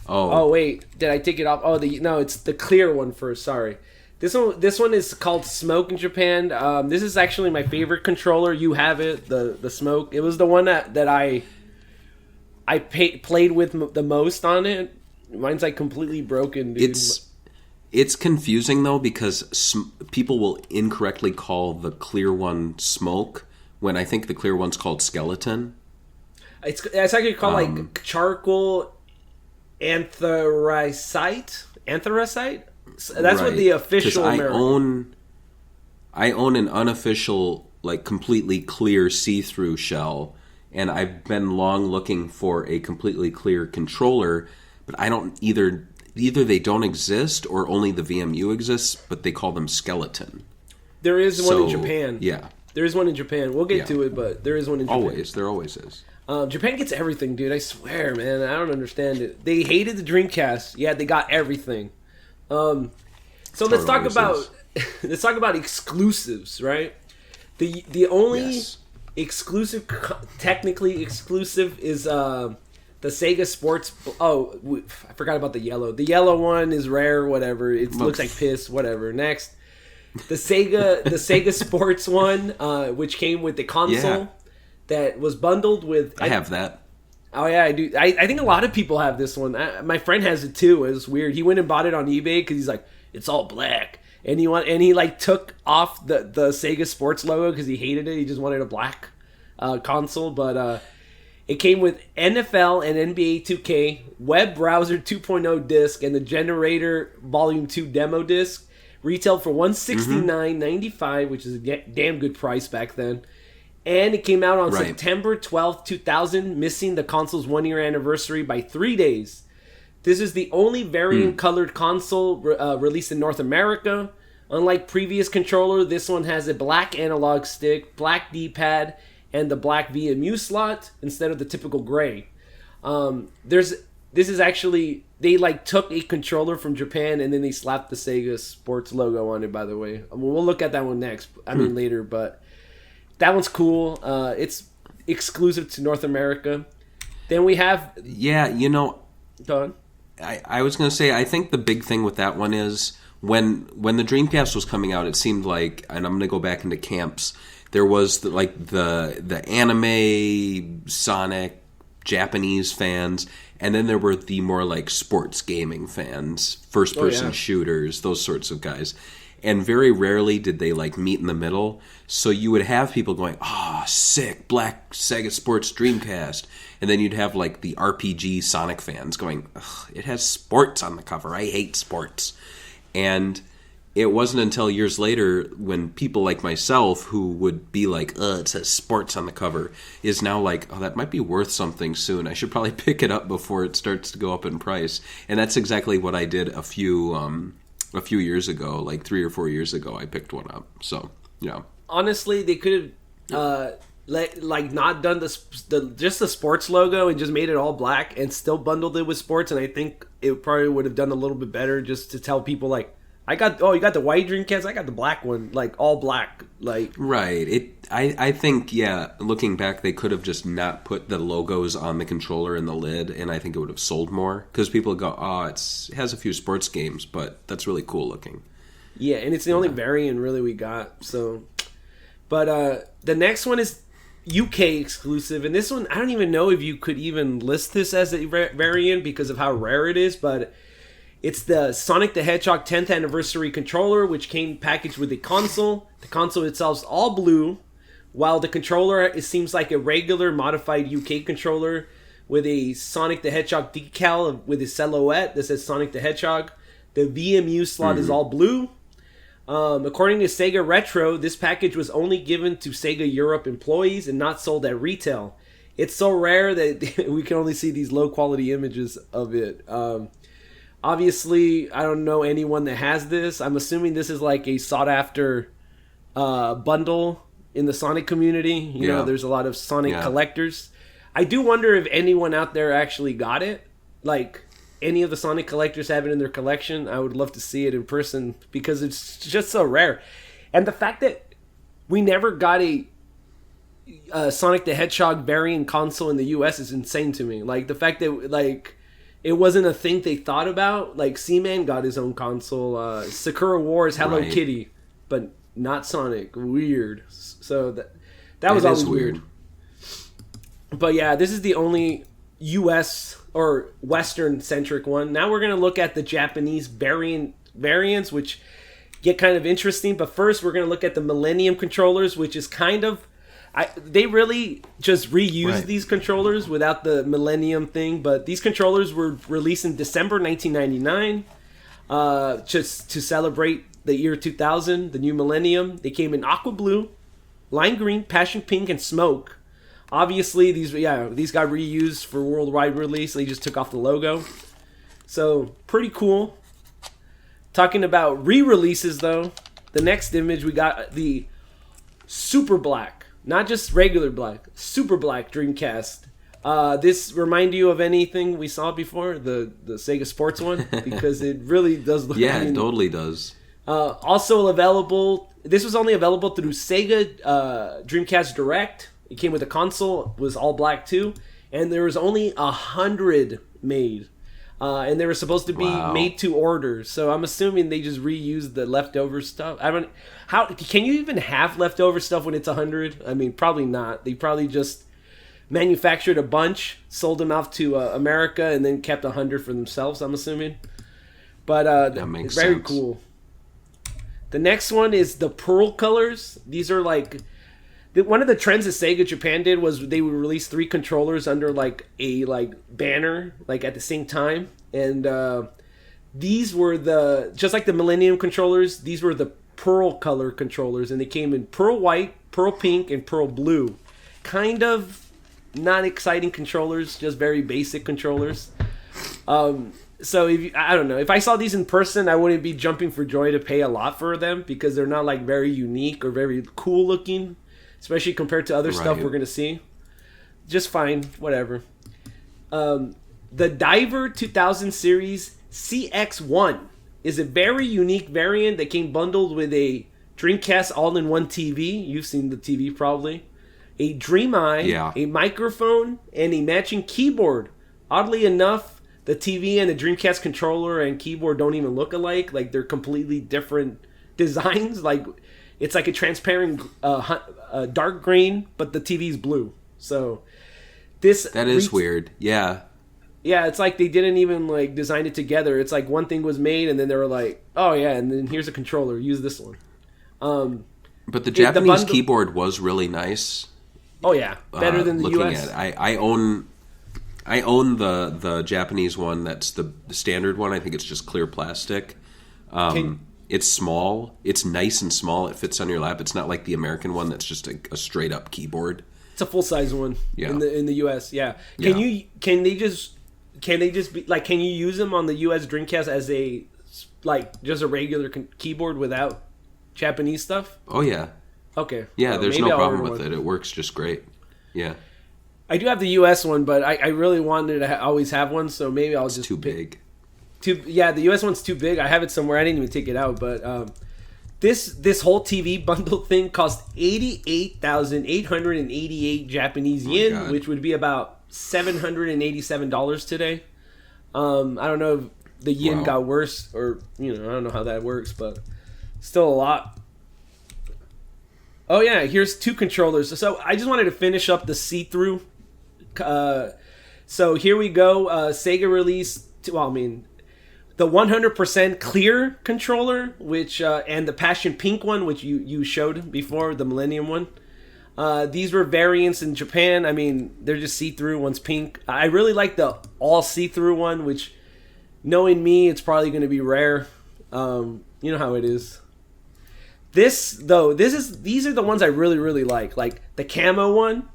Oh wait, did I take it off? No, it's the clear one first. Sorry. This one is called Smoke in Japan. This is actually my favorite controller. You have it, the Smoke. It was the one that I played with the most on it. Mine's like completely broken, dude. It's confusing though because people will incorrectly call the clear one Smoke when I think the clear one's called Skeleton. It's actually called like charcoal anthracite. That's what the official. I own an unofficial, like completely clear see-through shell, and I've been long looking for a completely clear controller, but I don't either they don't exist or only the VMU exists, but they call them Skeleton. There is one in Japan. Yeah, there is one in Japan. We'll get to it, but there is one in Japan. There always is. Japan gets everything, dude. I swear, man. I don't understand it. They hated the Dreamcast. Yeah, they got everything. So let's talk about exclusives, right? The only exclusive, technically exclusive, is the Sega Sports. I forgot about the yellow. The yellow one is rare. Whatever. It looks like piss. Whatever. Next, the Sega Sports one, which came with the console that was bundled with. I have that. Oh yeah, I do. I think a lot of people have this one. My friend has it too. It's weird. He went and bought it on eBay because he's like, it's all black, and he like took off the Sega Sports logo because he hated it. He just wanted a black console. But it came with NFL and NBA 2K, web browser 2.0 disc, and the Generator Volume 2 demo disc. Retailed for $169.95, which is a damn good price back then. And it came out on September 12th, 2000, missing the console's 1-year anniversary by 3 days. This is the only variant-colored console released in North America. Unlike previous controller, this one has a black analog stick, black D-pad, and the black VMU slot instead of the typical gray. This is actually... They like took a controller from Japan and then they slapped the Sega Sports logo on it, by the way. We'll look at that one next. Later, but... That one's cool. It's exclusive to North America. Then we have... Yeah, you know... Go on. I was going to say, I think the big thing with that one is when the Dreamcast was coming out, it seemed like, and I'm going to go back into camps, there was the anime, Sonic, Japanese fans, and then there were the more like sports gaming fans, first-person shooters, those sorts of guys. And very rarely did they like meet in the middle. So you would have people going, sick, black Sega Sports Dreamcast. And then you'd have like the RPG Sonic fans going, it has sports on the cover. I hate sports. And it wasn't until years later when people like myself who would be like, it says sports on the cover, is now like, that might be worth something soon. I should probably pick it up before it starts to go up in price. And that's exactly what I did a few years ago, like 3 or 4 years ago, I picked one up. So, yeah. Honestly, they could have not done just the sports logo and just made it all black and still bundled it with sports. And I think it probably would have done a little bit better just to tell people like, you got the white Dreamcast, I got the black one, like all black, like right. I think looking back, they could have just not put the logos on the controller and the lid, and I think it would have sold more because people would go, it has a few sports games, but that's really cool looking. Yeah, and it's the only variant really we got. So, but the next one is UK exclusive, and this one I don't even know if you could even list this as a variant because of how rare it is, but. It's the Sonic the Hedgehog 10th Anniversary Controller, which came packaged with a console. The console itself is all blue, while the controller seems like a regular modified UK controller with a Sonic the Hedgehog decal with a silhouette that says Sonic the Hedgehog. The VMU slot is all blue. According to Sega Retro, this package was only given to Sega Europe employees and not sold at retail. It's so rare that we can only see these low-quality images of it. Obviously, I don't know anyone that has this. I'm assuming this is like a sought-after bundle in the Sonic community. You know, there's a lot of Sonic collectors. I do wonder if anyone out there actually got it. Like, any of the Sonic collectors have it in their collection. I would love to see it in person because it's just so rare. And the fact that we never got a Sonic the Hedgehog variant console in the US is insane to me. Like, the fact that, like... It wasn't a thing they thought about. Like, Seaman got his own console. Sakura Wars, Hello Kitty. But not Sonic. Weird. So that was always weird. But yeah, this is the only US or Western-centric one. Now we're going to look at the Japanese variants, which get kind of interesting. But first, we're going to look at the Millennium Controllers, which is kind of... they really just reused these controllers without the Millennium thing, but these controllers were released in December 1999 just to celebrate the year 2000, the new Millennium. They came in aqua blue, lime green, passion pink, and smoke. Obviously, these got reused for worldwide release. They just took off the logo. So, pretty cool. Talking about re-releases, though, the next image, we got the super black. Not just regular black, super black Dreamcast. This remind you of anything we saw before, the Sega Sports one? Because it really does look... Yeah, it totally does. Also available... This was only available through Sega Dreamcast Direct. It came with a console, was all black too. And there was only 100 made. And they were supposed to be made to order. So I'm assuming they just reused the leftover stuff. How can you even have leftover stuff when it's 100? I mean, probably not. They probably just manufactured a bunch, sold them off to America, and then kept 100 for themselves, I'm assuming. But that makes very sense. cool. The next one is the Pearl colors. These are like... One of the trends that Sega Japan did was they would release 3 controllers under like a banner like at the same time, and these were just like the Millennium controllers. These were the Pearl color controllers, and they came in Pearl White, Pearl Pink, and Pearl Blue. Kind of not exciting controllers, just very basic controllers. So I don't know, if I saw these in person, I wouldn't be jumping for joy to pay a lot for them because they're not like very unique or very cool looking. Especially compared to other stuff we're going to see. Just fine, whatever. The Diver 2000 series CX1 is a very unique variant that came bundled with a Dreamcast all-in-one TV. You've seen the TV probably. A Dream Eye, a microphone, and a matching keyboard. Oddly enough, the TV and the Dreamcast controller and keyboard don't even look alike. Like, they're completely different designs. Like... It's like a transparent dark green, but the TV's blue. So that is weird. Yeah. Yeah, it's like they didn't even like design it together. It's like one thing was made, and then they were like, "Oh yeah," and then here's a controller. Use this one. But the Japanese keyboard was really nice. Oh yeah, better than the US. I own the Japanese one. That's the standard one. I think it's just clear plastic. It's small. It's nice and small. It fits on your lap. It's not like the American one that's just a straight up keyboard. It's a full size one. Yeah. In the US. Yeah. Can they just be like? Can you use them on the US Dreamcast as just a regular keyboard without Japanese stuff? Oh yeah. Okay. Yeah. There's no problem with it. It works just great. Yeah. I do have the US one, but I really wanted to always have one, so maybe I'll just too big. The US one's too big. I have it somewhere. I didn't even take it out, but this whole TV bundle thing cost 88,888 Japanese yen, which would be about $787 today. I don't know if the yen got worse, or I don't know how that works, but still a lot. Oh yeah, here's 2 controllers. So I just wanted to finish up the see-through. So here we go. Sega released. The 100% clear controller, which and the Passion Pink one, which you showed before, the Millennium one. These were variants in Japan. I mean, they're just see-through. One's pink. I really like the all see-through one, which, knowing me, it's probably going to be rare. You know how it is. These are the ones I really, really like. Like the camo one,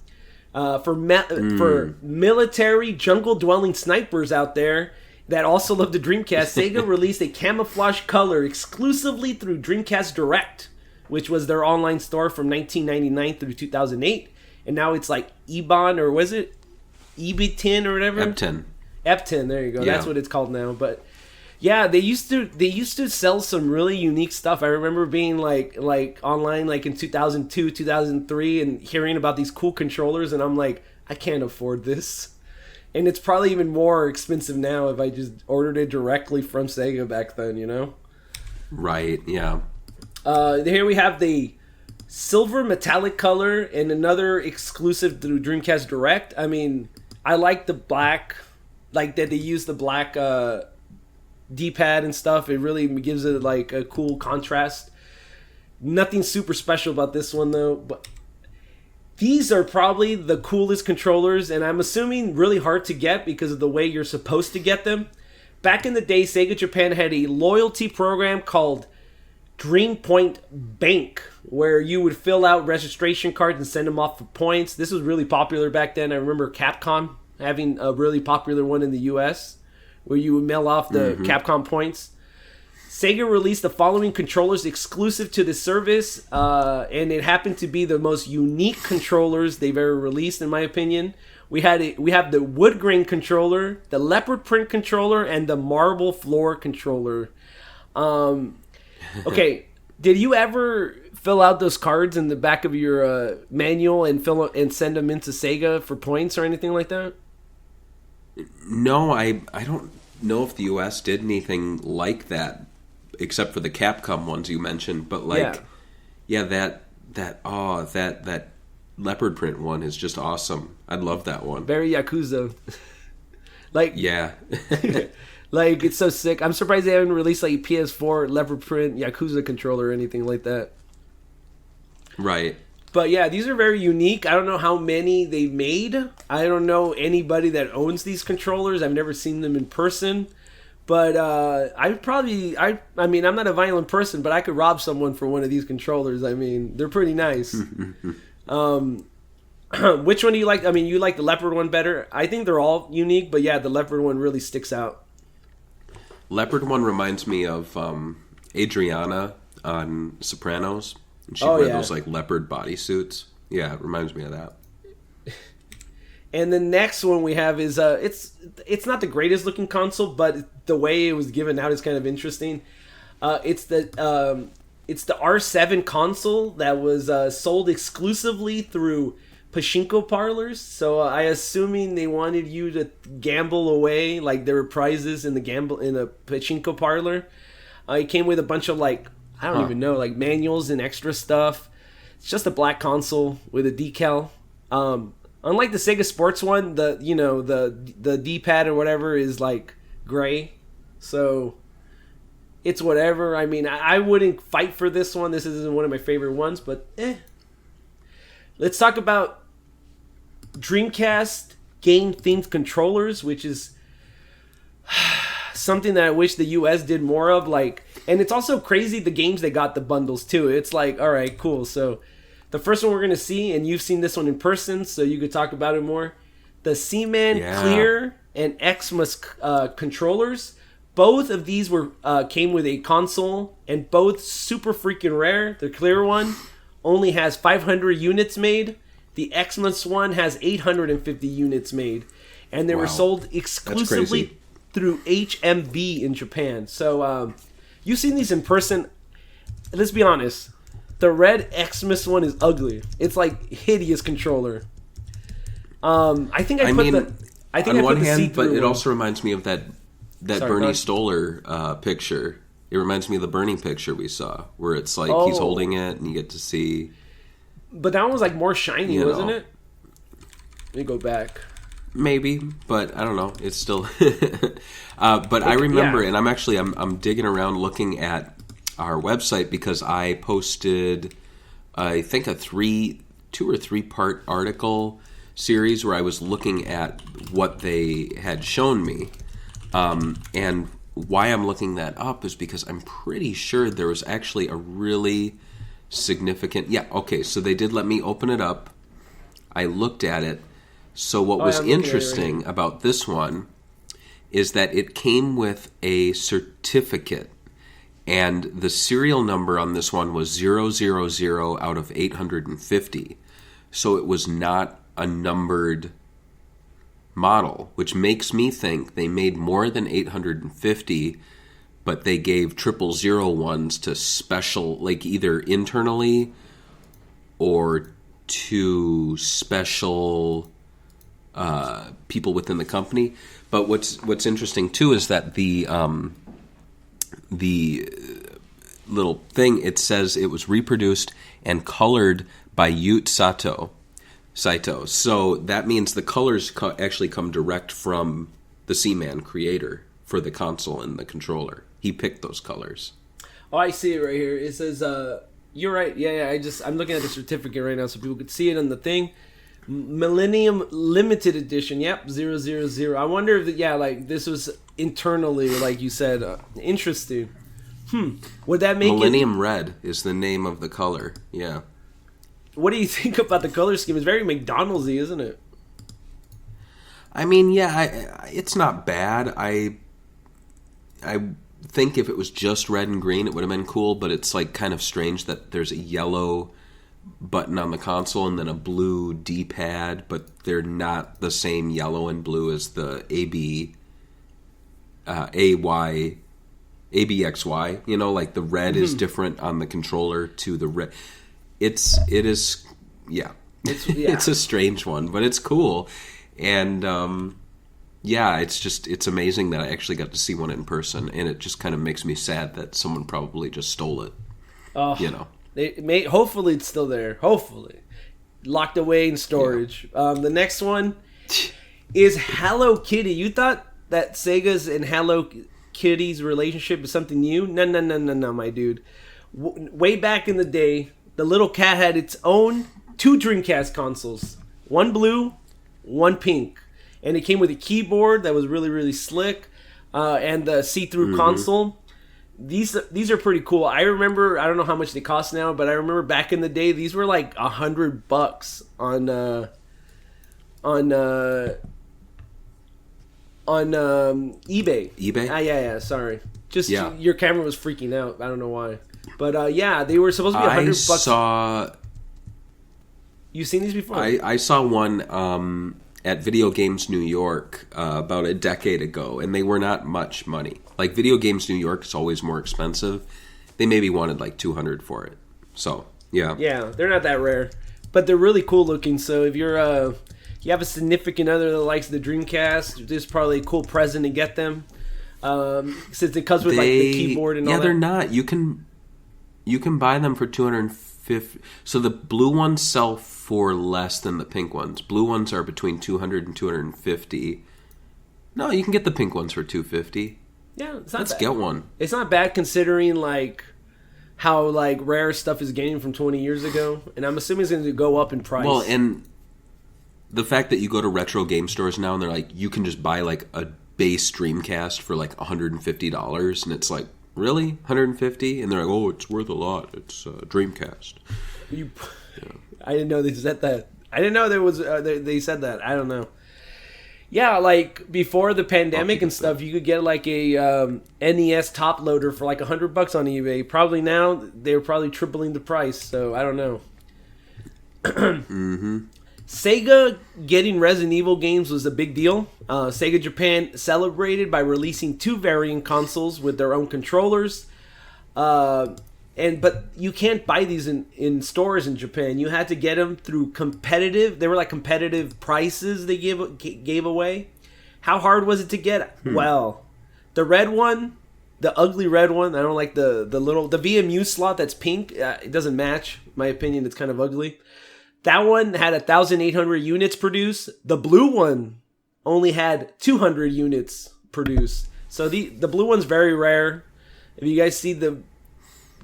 for military jungle-dwelling snipers out there that also love the Dreamcast. Sega released a Camouflage Color exclusively through Dreamcast Direct, which was their online store from 1999 through 2008. And now it's like Ebon, or was it EB10 or whatever? Epton, there you go. Yeah. That's what it's called now. But yeah, they used to sell some really unique stuff. I remember being like online like in 2002, 2003 and hearing about these cool controllers, and I'm like, I can't afford this. And it's probably even more expensive now if I just ordered it directly from Sega back then, Right, yeah. Here we have the silver metallic color and another exclusive through Dreamcast Direct. I mean, I like the black, like that they use the black D-pad and stuff. It really gives it like a cool contrast. Nothing super special about this one though, but these are probably the coolest controllers, and I'm assuming really hard to get because of the way you're supposed to get them. Back in the day, Sega Japan had a loyalty program called Dream Point Bank, where you would fill out registration cards and send them off for points. This was really popular back then. I remember Capcom having a really popular one in the US, where you would mail off the Capcom points. Sega released the following controllers exclusive to the service, and it happened to be the most unique controllers they've ever released, in my opinion. We have the wood grain controller, the leopard print controller, and the marble floor controller. Okay, did you ever fill out those cards in the back of your manual and send them into Sega for points or anything like that? No, I don't know if the US did anything like that, except for the Capcom ones you mentioned. But that leopard print one is just awesome. I love that one. Very Yakuza. Like, yeah. like, it's so sick. I'm surprised they haven't released like PS4 leopard print Yakuza controller or anything like that. Right. But yeah, these are very unique. I don't know how many they've made. I don't know anybody that owns these controllers. I've never seen them in person. But I mean, I'm not a violent person, but I could rob someone for one of these controllers. I mean, they're pretty nice. Which one do you like? I mean, you like the leopard one better? I think they're all unique, but yeah, the leopard one really sticks out. Leopard one reminds me of Adriana on Sopranos. And she'd wear those like leopard bodysuits. Yeah, it reminds me of that. And the next one we have is it's not the greatest looking console, but the way it was given out is kind of interesting. It's the R7 console that was sold exclusively through pachinko parlors. So I assuming they wanted you to gamble away, like there were prizes in a pachinko parlor. It came with a bunch of like, I don't even know, like manuals and extra stuff. It's just a black console with a decal. Unlike the Sega Sports one, the D-pad or whatever is like gray. So it's whatever. I mean, I wouldn't fight for this one. This isn't one of my favorite ones, but Let's talk about Dreamcast game-themed controllers, which is something that I wish the US did more of. Like, and it's also crazy the games they got the bundles too. It's like, all right, cool. So the first one we're gonna see, and you've seen this one in person, so you could talk about it more. The Seaman Clear and Xmas controllers. Both of these came with a console, and both super freaking rare. The Clear one only has 500 units made. The Xmas one has 850 units made, and they were sold exclusively through HMV in Japan. So you've seen these in person. Let's be honest. The red Xmas one is ugly. It's like hideous controller. I think I put the see-through but it one. also reminds me of that Bernie Stoller picture. It reminds me of the Bernie picture we saw, where it's like he's holding it and you get to see. But that one was like more shiny, wasn't it? Let me go back. Maybe, but I don't know. It's still. But I remember, and I'm digging around looking at our website because I posted, I think, a 2 or 3 part article series where I was looking at what they had shown me, and why I'm looking that up is because I'm pretty sure there was actually a really significant. Yeah, okay, so they did let me open it up. I looked at it. So what was interesting about this one is that it came with a certificate, and the serial number on this one was 000 out of 850. So it was not a numbered model, which makes me think they made more than 850, but they gave 000 ones to special, like either internally or to special people within the company. But what's interesting too is that the little thing, it says it was reproduced and colored by Yute Saito. So that means the colors actually come direct from the Seaman creator for the console and the controller. He picked those colors. Oh, I see it right here. It says, you're right. Yeah. I'm looking at the certificate right now so people could see it on the thing. Millennium Limited Edition. Yep, 000. I wonder if, like this was internally, like you said. Interesting. Would that make Millennium Red is the name of the color. Yeah. What do you think about the color scheme? It's very McDonald's-y, isn't it? I mean, it's not bad. I think if it was just red and green, it would have been cool, but it's like kind of strange that there's a yellow button on the console and then a blue D-pad, but they're not the same yellow and blue as the ABXY. You know, like the red is different on the controller to the red. It's a strange one, but it's cool. And it's amazing that I actually got to see one in person, and it just kind of makes me sad that someone probably just stole it. Hopefully it's still there. Hopefully. locked away in storage. The next one is Hello Kitty. You thought that Sega's and Hello Kitty's relationship is something new? No, my dude. Way back in the day, the little cat had its own 2 Dreamcast consoles. One blue, one pink. And it came with a keyboard that was really, really slick. And the see-through console. These are pretty cool. I remember, I don't know how much they cost now, but I remember back in the day, these were like $100 on eBay. eBay? Yeah, sorry. Your camera was freaking out. I don't know why. But they were supposed to be $100. You've seen these before? I saw one at Video Games New York about a decade ago, and they were not much money. Like, Video Games New York is always more expensive. They maybe wanted like $200 for it. So, yeah. Yeah, they're not that rare. But they're really cool looking, so if you're you have a significant other that likes the Dreamcast, this is probably a cool present to get them. Since it comes with like the keyboard and all that. Yeah, they're not. You can buy them for $250. So the blue ones sell for less than the pink ones. Blue ones are between $200 and $250. No, you can get the pink ones for $250. Yeah, it's not Let's bad. get one. It's not bad considering like how like rare stuff is getting from 20 years ago, and I'm assuming it's going to go up in price. Well, and the fact that you go to retro game stores now and they're like, you can just buy like a base Dreamcast for like $150, and it's like, really? $150? And they're like, oh, it's worth a lot. It's Dreamcast. I didn't know they said that. I didn't know there was they said that. I don't know. Yeah, like before the pandemic and stuff, you could get like a NES top loader for like $100 on eBay. Probably now they're probably tripling the price. So I don't know. Sega getting Resident Evil games was a big deal. Sega Japan celebrated by releasing 2 variant consoles with their own controllers. But you can't buy these in stores in Japan. You had to get them through competitive. They were like competitive prices they gave away. How hard was it to get? Well, the red one, the ugly red one. I don't like the VMU slot that's pink. It doesn't match. In my opinion, it's kind of ugly. That one had 1,800 units produced. The blue one only had 200 units produced. So the blue one's very rare. If you guys see the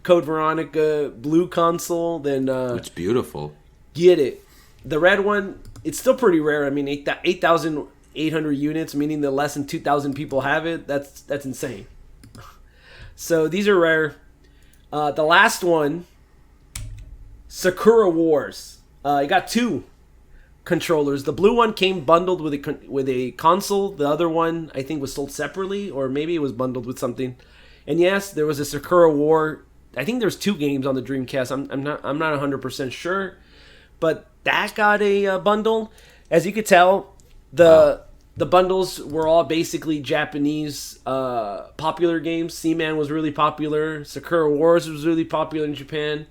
Code Veronica blue console, then it's beautiful. Get it. The red one, it's still pretty rare. I mean, 8,800 units, meaning that less than 2,000 people have it. That's insane. So these are rare. The last one, Sakura Wars. You got 2 controllers. The blue one came bundled with a console. The other one, I think, was sold separately, or maybe it was bundled with something. And yes, there was a Sakura War. I think there's 2 games on the Dreamcast. I'm not 100% sure, but that got a bundle. As you could tell, the bundles were all basically Japanese popular games. Seaman was really popular. Sakura Wars was really popular in Japan.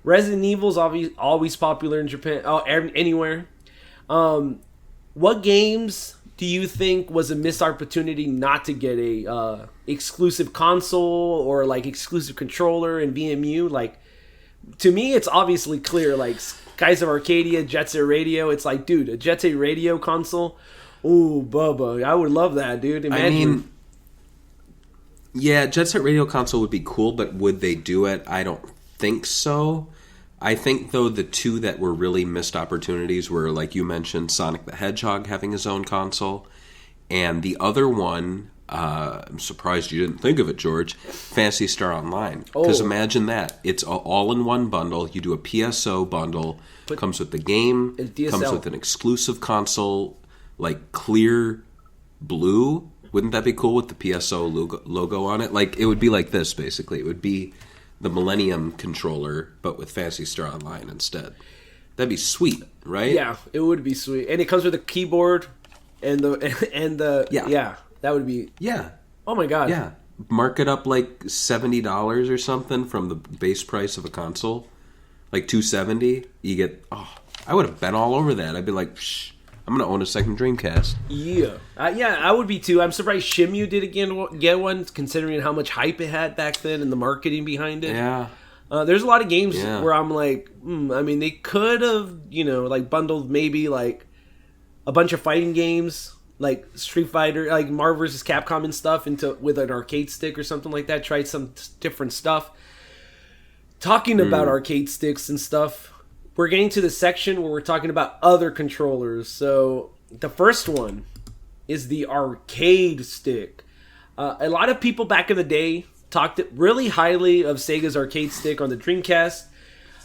Resident Evil's always popular in Japan. Anywhere. What games do you think was a missed opportunity not to get a exclusive console or like exclusive controller and VMU? Like, to me, it's obviously clear. Like Skies of Arcadia, Jet Set Radio. It's like, dude, a Jet Set Radio console. Ooh, Bubba, I would love that, dude. Imagine. I mean, yeah, Jet Set Radio console would be cool, but would they do it? I don't think so. I think, though, the 2 that were really missed opportunities were, like you mentioned, Sonic the Hedgehog having his own console. And the other one, I'm surprised you didn't think of it, George, Phantasy Star Online. Because imagine that. It's all in one bundle. You do a PSO bundle. Comes with the game. Comes with an exclusive console, like clear blue. Wouldn't that be cool with the PSO logo on it? Like, it would be like this, basically. It would be the Millennium Controller, but with Phantasy Star Online instead. That'd be sweet, right? Yeah, it would be sweet. And it comes with a keyboard and the that would be Oh my god. Yeah. Mark it up like $70 or something from the base price of a console. Like $270. You get I would have been all over that. I'd be like, I'm going to own a second Dreamcast. Yeah. I would be too. I'm surprised Shimu did get one, considering how much hype it had back then and the marketing behind it. Yeah. There's a lot of games Yeah. where I'm like, I mean, they could have, like bundled maybe like a bunch of fighting games, like Street Fighter, like Marvel vs. Capcom and stuff, with an arcade stick or something like that. Tried some different stuff. Talking about arcade sticks and stuff, we're getting to the section where we're talking about other controllers. So the first one is the arcade stick. A lot of people back in the day talked really highly of Sega's arcade stick on the Dreamcast.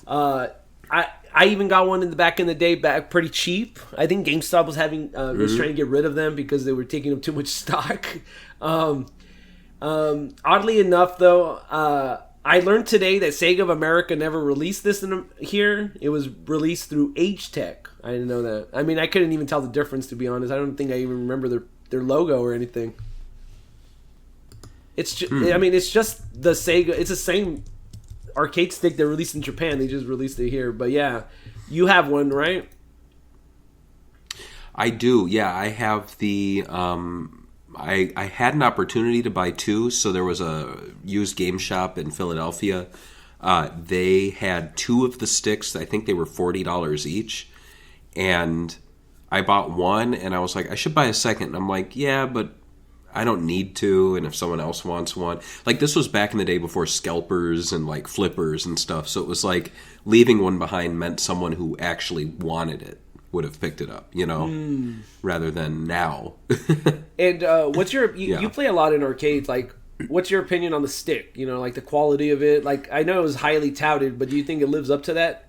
I even got one back in the day, back pretty cheap. I think GameStop was was trying to get rid of them because they were taking up too much stock. Oddly enough, though, I learned today that Sega of America never released this here. It was released through H-Tech. I didn't know that. I mean, I couldn't even tell the difference, to be honest. I don't think I even remember their logo or anything. It's it's just the Sega. It's the same arcade stick they released in Japan. They just released it here. But yeah, you have one, right? I do. Yeah, I have the. I had an opportunity to buy two. So there was a used game shop in Philadelphia. They had two of the sticks. I think they were $40 each, and I bought one. And I was like, I should buy a second. And I'm like, yeah, but I don't need to, and if someone else wants one. Like, this was back in the day before scalpers and, like, flippers and stuff, so it was like leaving one behind meant someone who actually wanted it would have picked it up, rather than now. And what's your... You play a lot in arcades, like, what's your opinion on the stick? Like, the quality of it? Like, I know it was highly touted, but do you think it lives up to that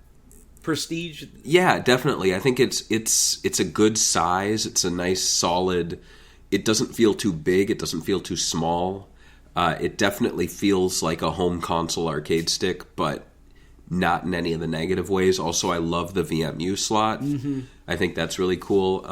prestige? Yeah, definitely. I think it's a good size. It's a nice, solid... It doesn't feel too big. It doesn't feel too small. It definitely feels like a home console arcade stick, but not in any of the negative ways. Also, I love the VMU slot. Mm-hmm. I think that's really cool.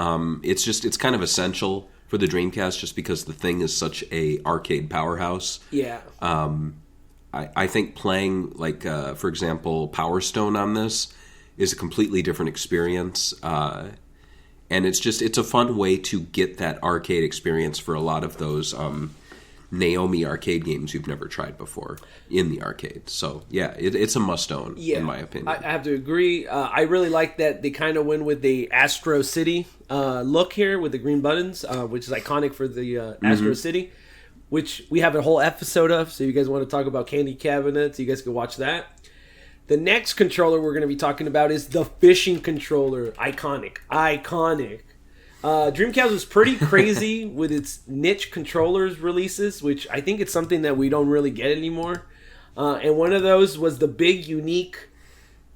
It's kind of essential for the Dreamcast just because the thing is such a arcade powerhouse. Yeah. I think playing, like, for example, Power Stone on this is a completely different experience. And it's a fun way to get that arcade experience for a lot of those Naomi arcade games you've never tried before in the arcade. So, yeah, it's a must-own, in my opinion. I have to agree. I really like that they kind of went with the Astro City look here with the green buttons, which is iconic for the Astro City, which we have a whole episode of. So you guys want to talk about candy cabinets, you guys can watch that. The next controller we're going to be talking about is the fishing controller. Iconic. Dreamcast was pretty crazy with its niche controllers releases, which I think it's something that we don't really get anymore. And one of those was the big, unique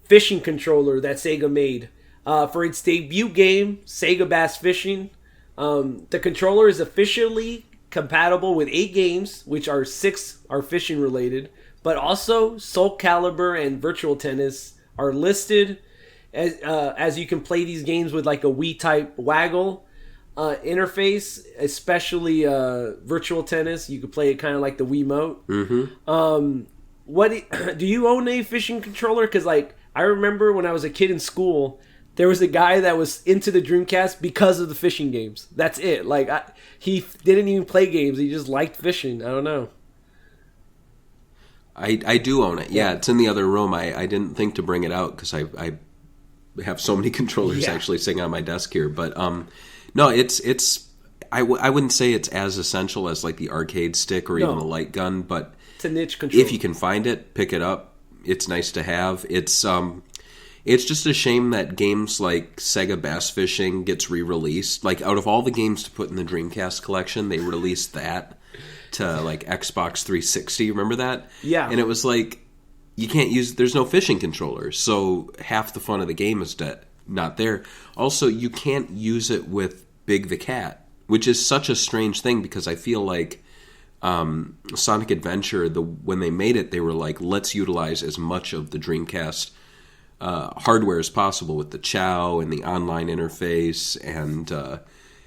fishing controller that Sega made. For its debut game, Sega Bass Fishing, the controller is officially compatible with 8 games, which 6 are fishing related. But also, Soul Calibur and Virtual Tennis are listed as you can play these games with like a Wii-type waggle interface, especially Virtual Tennis. You could play it kind of like the Wiimote. Mm-hmm. Do you own a fishing controller? Because like I remember when I was a kid in school, there was a guy that was into the Dreamcast because of the fishing games. That's it. Like he didn't even play games; he just liked fishing. I don't know. I do own it. Yeah, it's in the other room. I didn't think to bring it out because I have so many controllers actually sitting on my desk here. But no, I wouldn't say it's as essential as like the arcade stick or even the light gun. But it's a niche controller. If you can find it, pick it up. It's nice to have. It's just a shame that games like Sega Bass Fishing gets re-released. Like out of all the games to put in the Dreamcast collection, they released that to like Xbox 360. Remember that? Yeah. And it was like you can't use. There's no fishing controller, so half the fun of the game is not there. Also, you can't use it with Big the Cat, which is such a strange thing because I feel like Sonic Adventure, when they made it, they were like, let's utilize as much of the Dreamcast hardware as possible with the Chow and the online interface and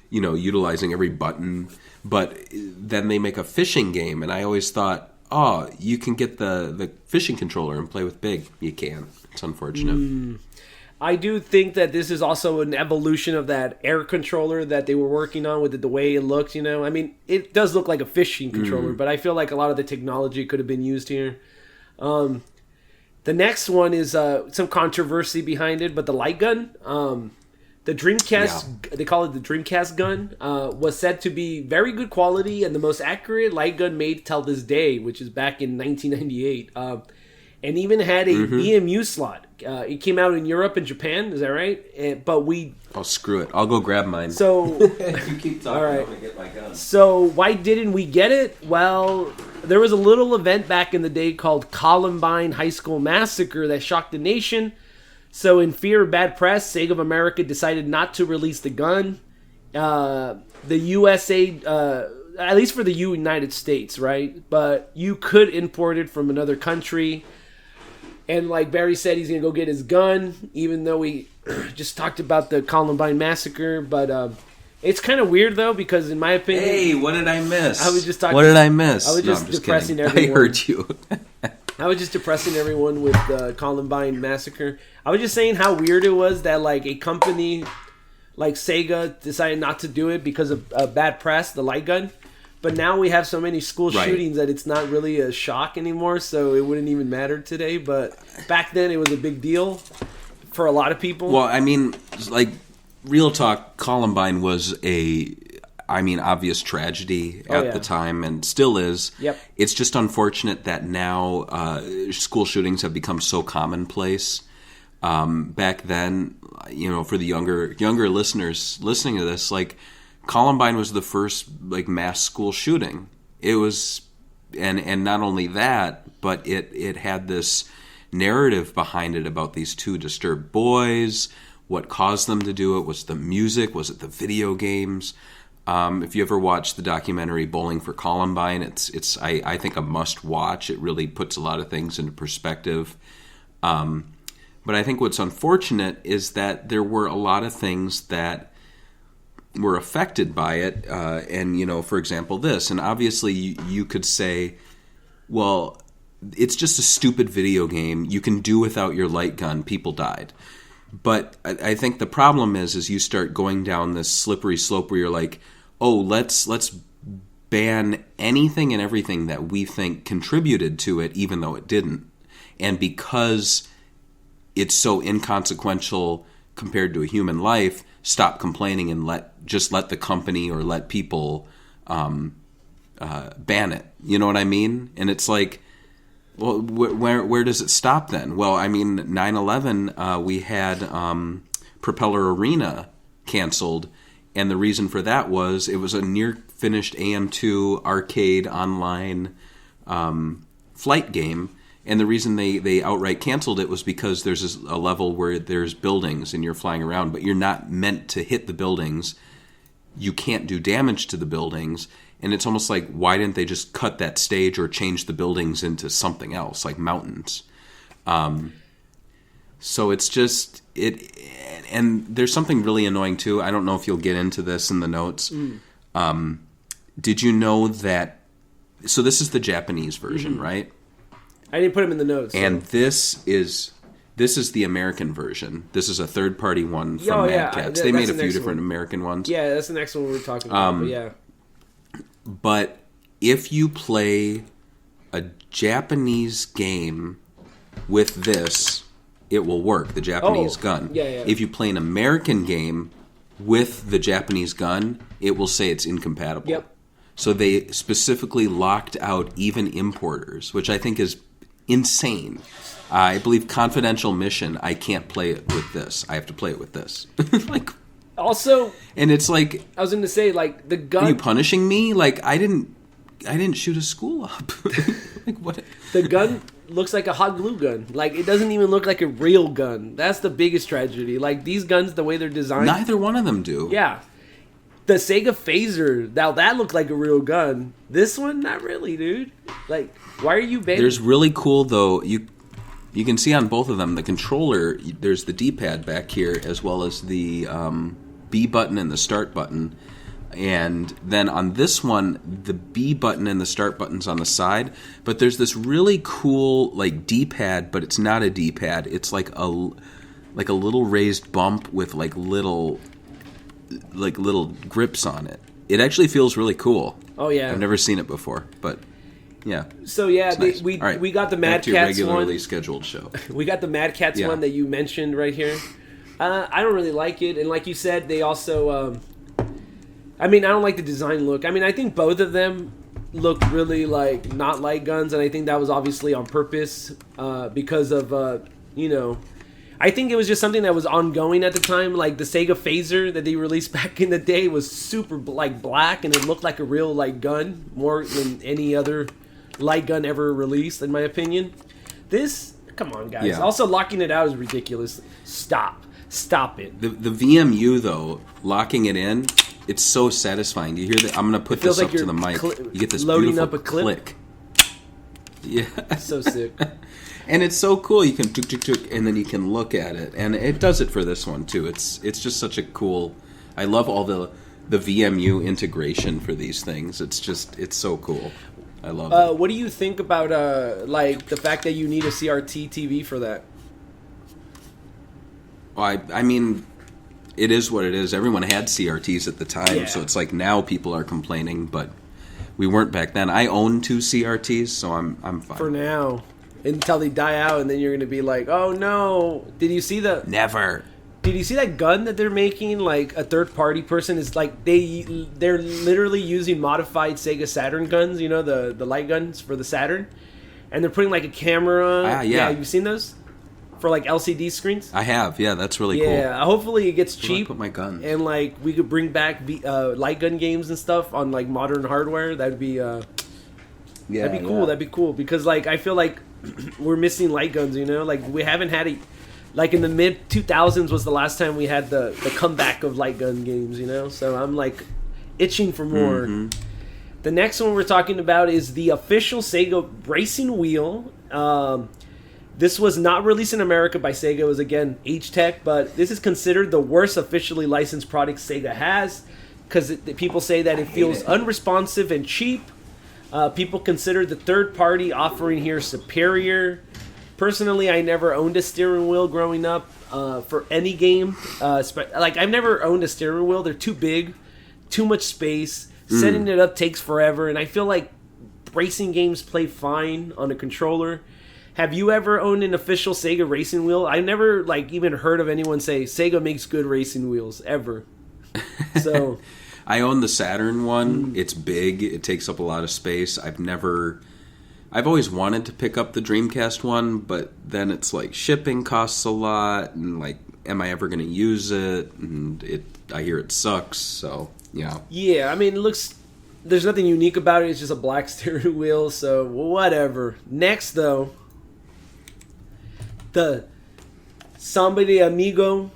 utilizing every button. But then they make a fishing game, and I always thought, oh, you can get the fishing controller and play with Big. You can. It's unfortunate. I do think that this is also an evolution of that air controller that they were working on with the way it looks, I mean, it does look like a fishing controller, but I feel like a lot of the technology could have been used here. The next one is some controversy behind it, but the light gun, the Dreamcast, they call it the Dreamcast Gun, was said to be very good quality and the most accurate light gun made till this day, which is back in 1998. And even had a BMU slot. It came out in Europe and Japan, is that right? But we... Oh, screw it. I'll go grab mine. So... You keep talking, all right. I'm going to get my gun. So why didn't we get it? Well, there was a little event back in the day called Columbine High School Massacre that shocked the nation. So in fear of bad press, Sega of America decided not to release the gun. The USA... at least for the United States, right? But you could import it from another country. And like Barry said, he's going to go get his gun, even though we just talked about the Columbine Massacre. But it's kind of weird, though, because in my opinion... Hey, what did I miss? I was just talking... What did I miss? I was just depressing kidding. everyone. I heard you. I was just depressing everyone with the Columbine Massacre. I was just saying how weird it was that like a company like Sega decided not to do it because of bad press, the light gun. But now we have so many school shootings that it's not really a shock anymore, so it wouldn't even matter today. But back then, it was a big deal for a lot of people. Well, I mean, like, real talk, Columbine was obvious tragedy at the time, and still is. Yep. It's just unfortunate that now school shootings have become so commonplace. Back then, for the younger listeners listening to this, like, Columbine was the first like mass school shooting. It was, and not only that, but it had this narrative behind it about these two disturbed boys. What caused them to do it? Was the music? Was it the video games? If you ever watched the documentary Bowling for Columbine, it's I think a must watch. It really puts a lot of things into perspective. But I think what's unfortunate is that there were a lot of things that were affected by it, and for example this, and obviously you could say, well, it's just a stupid video game, you can do without your light gun, people died. But I think the problem is you start going down this slippery slope where you're like, oh, let's ban anything and everything that we think contributed to it, even though it didn't. And because it's so inconsequential compared to a human life, stop complaining and let the company or let people ban it. You know what I mean? And it's like, well, where does it stop then? Well, I mean, 9/11, we had Propeller Arena canceled, and the reason for that was it was a near-finished AM2 arcade online flight game. And the reason they outright canceled it was because there's a level where there's buildings and you're flying around, but you're not meant to hit the buildings. You can't do damage to the buildings. And it's almost like, why didn't they just cut that stage or change the buildings into something else, like mountains? So it's just... And there's something really annoying, too. I don't know if you'll get into this in the notes. Did you know that... So this is the Japanese version, right? I didn't put them in the notes. And this is the American version. This is a third-party one from Mad Cats. They made a few different American ones. Yeah, that's the next one we're talking about, but yeah. But if you play a Japanese game with this, it will work, the Japanese gun. Yeah. If you play an American game with the Japanese gun, it will say it's incompatible. Yep. So they specifically locked out even importers, which I think is insane. I believe Confidential Mission, I can't play it with this. I have to play it with this. Also, and it's like, I was going to say, like, the gun... Are you punishing me? Like, I didn't shoot a school up. Like, what? The gun looks like a hot glue gun. Like, it doesn't even look like a real gun. That's the biggest tragedy. Like, these guns, the way they're designed... Neither one of them do. Yeah. The Sega Phaser, now that looked like a real gun. This one, not really, dude. Like, why are you banning? There's really cool, though, you can see on both of them, the controller, there's the D-pad back here, as well as the B button and the start button. And then on this one, the B button and the start button's on the side. But there's this really cool, like, D-pad, but it's not a D-pad. It's like a little raised bump with, like little grips on it. It actually feels really cool. Oh, yeah. I've never seen it before, but... Yeah. So yeah, Nice. we All right, got the Mad back to your Cats regularly one. scheduled show. We got the Mad Cats Yeah. one that you mentioned right here. I don't really like it, and like you said, they also. I mean, I don't like the design look. I mean, I think both of them look really like not light guns, and I think that was obviously on purpose because of you know. I think it was just something that was ongoing at the time. Like the Sega Phaser that they released back in the day was super like black, and it looked like a real light gun more than any other light gun ever released, in my opinion. This, come on, guys. Yeah. Also, locking it out is ridiculous. Stop it. The VMU though, locking it in, it's so satisfying. You hear that? I'm gonna put feels this like up to you're the mic. You get this loading beautiful up a clip. click. Yeah. So sick. And it's so cool. You can tuk tuk tuk, and then you can look at it, and it does it for this one too. It's just such a cool. I love all the VMU integration for these things. It's so cool. I love it. What do you think about like the fact that you need a CRT TV for that? I mean, it is what it is. Everyone had CRTs at the time, Yeah. so it's like now people are complaining, but we weren't back then. I own 2 CRTs, so I'm fine. For now, until they die out, and then you're gonna be like, oh no! Did you see Never. Did you see that gun that they're making? Like a third party person is like they're literally using modified Sega Saturn guns. You know the light guns for the Saturn, and they're putting like a camera. Ah, yeah. You've seen those for like LCD screens. I have. Yeah, that's really cool. Yeah, hopefully it gets Where do I cheap. put my gun? And like we could bring back light gun games and stuff on like modern hardware. That'd be Yeah, that'd be cool. That'd be cool because like I feel like we're missing light guns. You know, like we haven't had it. Like in the mid 2000s was the last time we had the comeback of light gun games. You know, so I'm like itching for more. Mm-hmm. The next one we're talking about is the official Sega racing wheel. This was not released in America by Sega. It was, again, H-Tech, but this is considered the worst officially licensed product Sega has because people say that it feels unresponsive and cheap. People consider the third-party offering here superior. Personally, I never owned a steering wheel growing up for any game. Like, I've never owned a steering wheel. They're too big, too much space. Setting it up takes forever, and I feel like racing games play fine on a controller. Have you ever owned an official Sega racing wheel? I never like even heard of anyone say Sega makes good racing wheels ever. So I own the Saturn one. It's big. It takes up a lot of space. I've always wanted to pick up the Dreamcast one, but then it's like shipping costs a lot, and like, am I ever going to use it? And I hear it sucks. So yeah. Yeah, I mean, it looks. There's nothing unique about it. It's just a black steering wheel. So whatever. Next though. The Samba de Amigo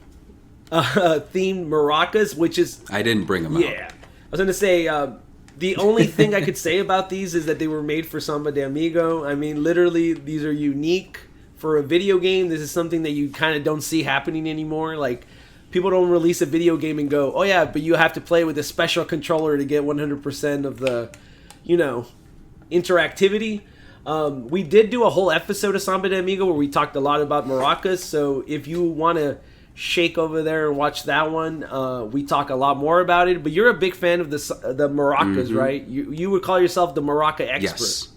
themed maracas, which is... I didn't bring them out. Yeah. I was going to say, the only thing I could say about these is that they were made for Samba de Amigo. I mean, literally, these are unique for a video game. This is something that you kind of don't see happening anymore. Like, people don't release a video game and go, oh yeah, but you have to play with a special controller to get 100% of the, interactivity. We did do a whole episode of Samba de Amigo where we talked a lot about maracas, so if you want to shake over there and watch that one, we talk a lot more about it, but you're a big fan of the maracas, right? You would call yourself the maraca expert. Yes.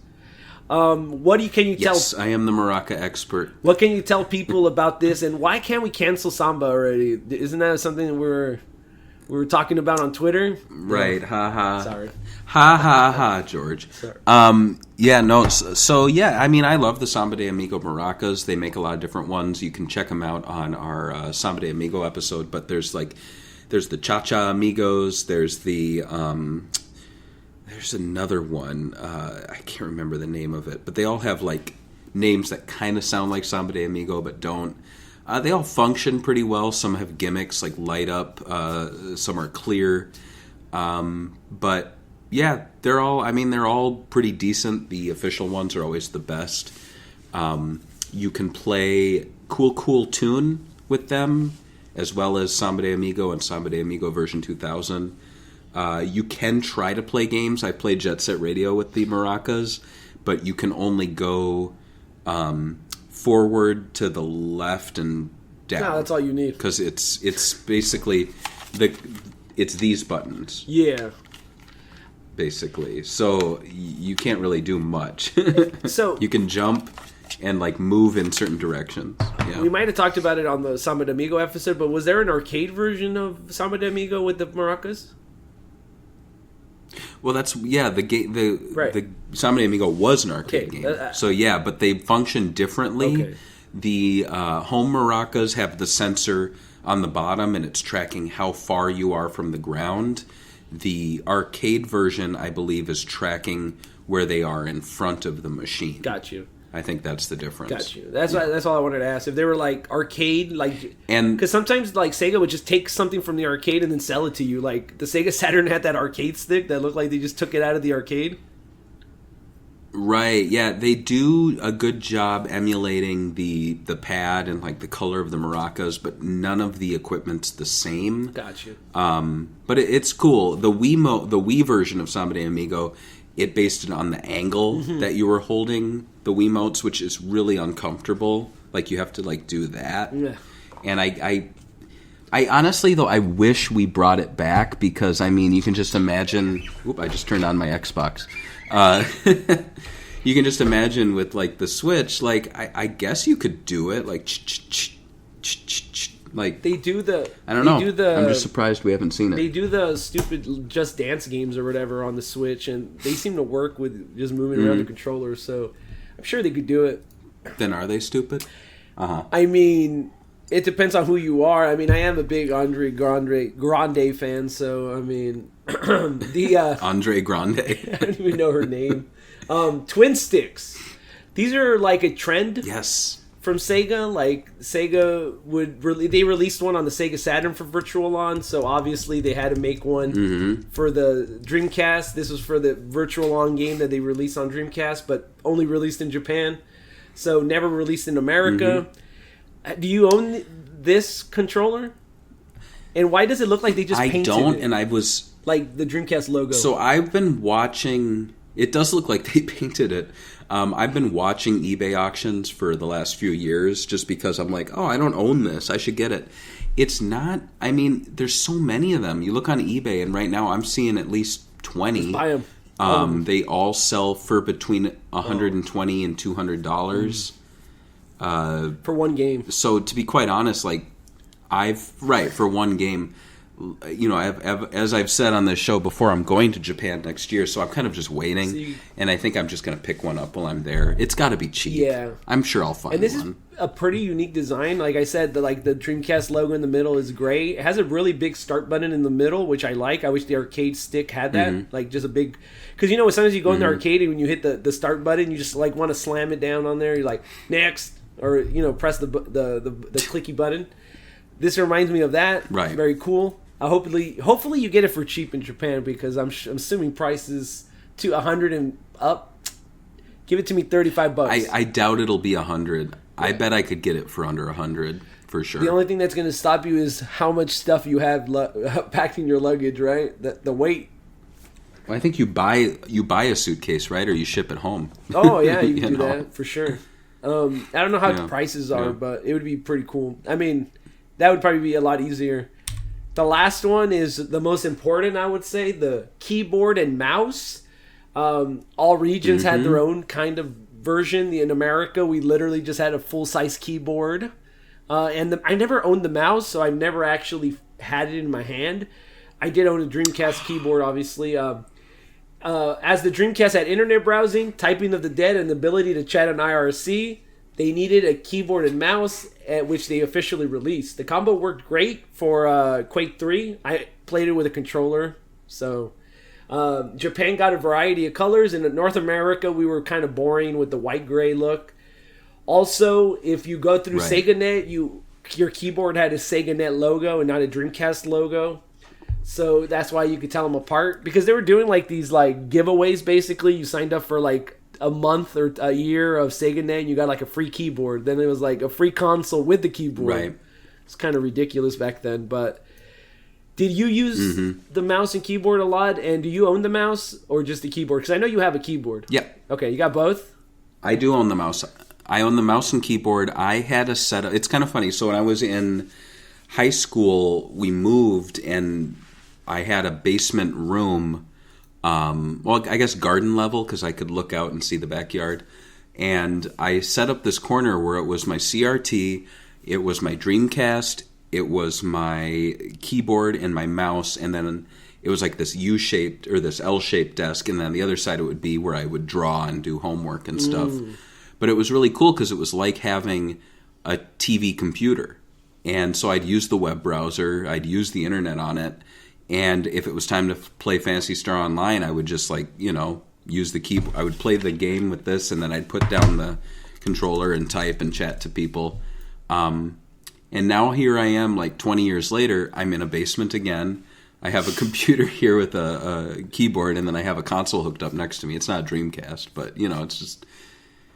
Can you tell? Yes, I am the maraca expert. What can you tell people about this, and why can't we cancel Samba already? Isn't that something that we were talking about on Twitter? Right, haha. Sorry. Ha ha ha, George. Sorry. Yeah, no, so yeah, I mean, I love the Samba de Amigo maracas. They make a lot of different ones. You can check them out on our Samba de Amigo episode, but there's the Cha-Cha Amigos, there's another one, I can't remember the name of it, but they all have like names that kind of sound like Samba de Amigo, but don't. They all function pretty well. Some have gimmicks like light up, some are clear, but yeah, they're all pretty decent. The official ones are always the best. You can play Cool Tune with them, as well as Samba de Amigo and Samba de Amigo version 2000. You can try to play games. I played Jet Set Radio with the maracas, but you can only go forward, to the left, and down. No, that's all you need. Because it's basically it's these buttons. Yeah. basically. So you can't really do much. So you can jump and like move in certain directions. Yeah. We might have talked about it on the Samba de Amigo episode, but was there an arcade version of Samba de Amigo with the maracas? Well, that's the game. Right. The Samba de Amigo was an arcade game. So yeah, but they function differently. Okay. The home maracas have the sensor on the bottom, and it's tracking how far you are from the ground. The arcade version, I believe, is tracking where they are in front of the machine. Got you. I think that's the difference. Got you. That's all I wanted to ask. If they were like arcade, like, and because sometimes like Sega would just take something from the arcade and then sell it to you. Like the Sega Saturn had that arcade stick that looked like they just took it out of the arcade. Right, yeah, they do a good job emulating the pad and like the color of the maracas, but none of the equipment's the same. Got you. But it's cool. The Wii version of Samba de Amigo, it based it on the angle that you were holding the Wiimotes, which is really uncomfortable. Like you have to like do that. Yeah. And I honestly though I wish we brought it back because I mean you can just imagine. Oop! I just turned on my Xbox. You can just imagine with like the Switch, like I guess you could do it like like they do the. I don't know. I'm just surprised we haven't seen it. They do the stupid Just Dance games or whatever on the Switch, and they seem to work with just moving around the controller. So I'm sure they could do it. Then are they stupid? I mean, it depends on who you are. I mean, I am a big Andre Grande fan, so I mean, Andre Grande. I don't even know her name. Twin sticks. These are like a trend. Yes. From Sega, like Sega they released one on the Sega Saturn for Virtual On, so obviously they had to make one for the Dreamcast. This was for the Virtual On game that they released on Dreamcast, but only released in Japan, so never released in America. Do you own this controller? And why does it look like they just painted it? And I was like the Dreamcast logo. So I've been watching. It does look like they painted it. I've been watching eBay auctions for the last few years just because I'm like, oh, I don't own this. I should get it. It's not, I mean, there's so many of them. You look on eBay, and right now I'm seeing at least 20. Just buy them. They all sell for between $120 and $200. For one game. So to be quite honest, like, for one game. You know, as I've said on this show before, I'm going to Japan next year, so I'm kind of just waiting, and I think I'm just going to pick one up while I'm there. It's got to be cheap. Yeah. I'm sure I'll find one. And this is a pretty unique design. Like I said, the Dreamcast logo in the middle is gray. It has a really big start button in the middle, which I like. I wish the arcade stick had that. Like, just a big... Because, you know, sometimes you go in the arcade, and when you hit the start button, you just, like, want to slam it down on there. You're like, next! Or, you know, press the clicky button. This reminds me of that. Right. Very cool. Hopefully you get it for cheap in Japan, because I'm assuming prices to 100 and up. Give it to me $35. I doubt it'll be 100. I bet I could get it for under 100 for sure. The only thing that's going to stop you is how much stuff you have packed in your luggage, right? The weight. Well, I think you buy a suitcase, right, or you ship it home. Oh yeah, you can do that for sure. I don't know how the prices are, but it would be pretty cool. I mean, that would probably be a lot easier. The last one is the most important, I would say, the keyboard and mouse. All regions had their own kind of version. In America, we literally just had a full-size keyboard. And I never owned the mouse, so I've never actually had it in my hand. I did own a Dreamcast keyboard, obviously. As the Dreamcast had internet browsing, typing of the dead, and the ability to chat on IRC, they needed a keyboard and mouse, which they officially released. The combo worked great for Quake 3. I played it with a controller. So Japan got a variety of colors. In North America, we were kind of boring with the white-gray look. Also, if you go through SegaNet, your keyboard had a SegaNet logo and not a Dreamcast logo. So that's why you could tell them apart. Because they were doing like these like giveaways, basically. You signed up for like a month or a year of SegaNet, and you got like a free keyboard. Then it was like a free console with the keyboard. Right. It's kind of ridiculous back then. But did you use the mouse and keyboard a lot? And do you own the mouse or just the keyboard? Because I know you have a keyboard. Yep. Okay, you got both? I do own the mouse. I own the mouse and keyboard. I had a setup. It's kind of funny. So when I was in high school, we moved, and I had a basement room well, I guess garden level, because I could look out and see the backyard. And I set up this corner where it was my CRT, it was my Dreamcast, it was my keyboard and my mouse, and then it was like this U-shaped or this L-shaped desk, and then on the other side it would be where I would draw and do homework and stuff. But it was really cool because it was like having a TV computer. And so I'd use the web browser, I'd use the internet on it, and if it was time to play Phantasy Star Online, I would just use the keyboard. I would play the game with this, and then I'd put down the controller and type and chat to people. And now here I am, 20 years later, I'm in a basement again. I have a computer here with a keyboard, and then I have a console hooked up next to me. It's not a Dreamcast, but, it's just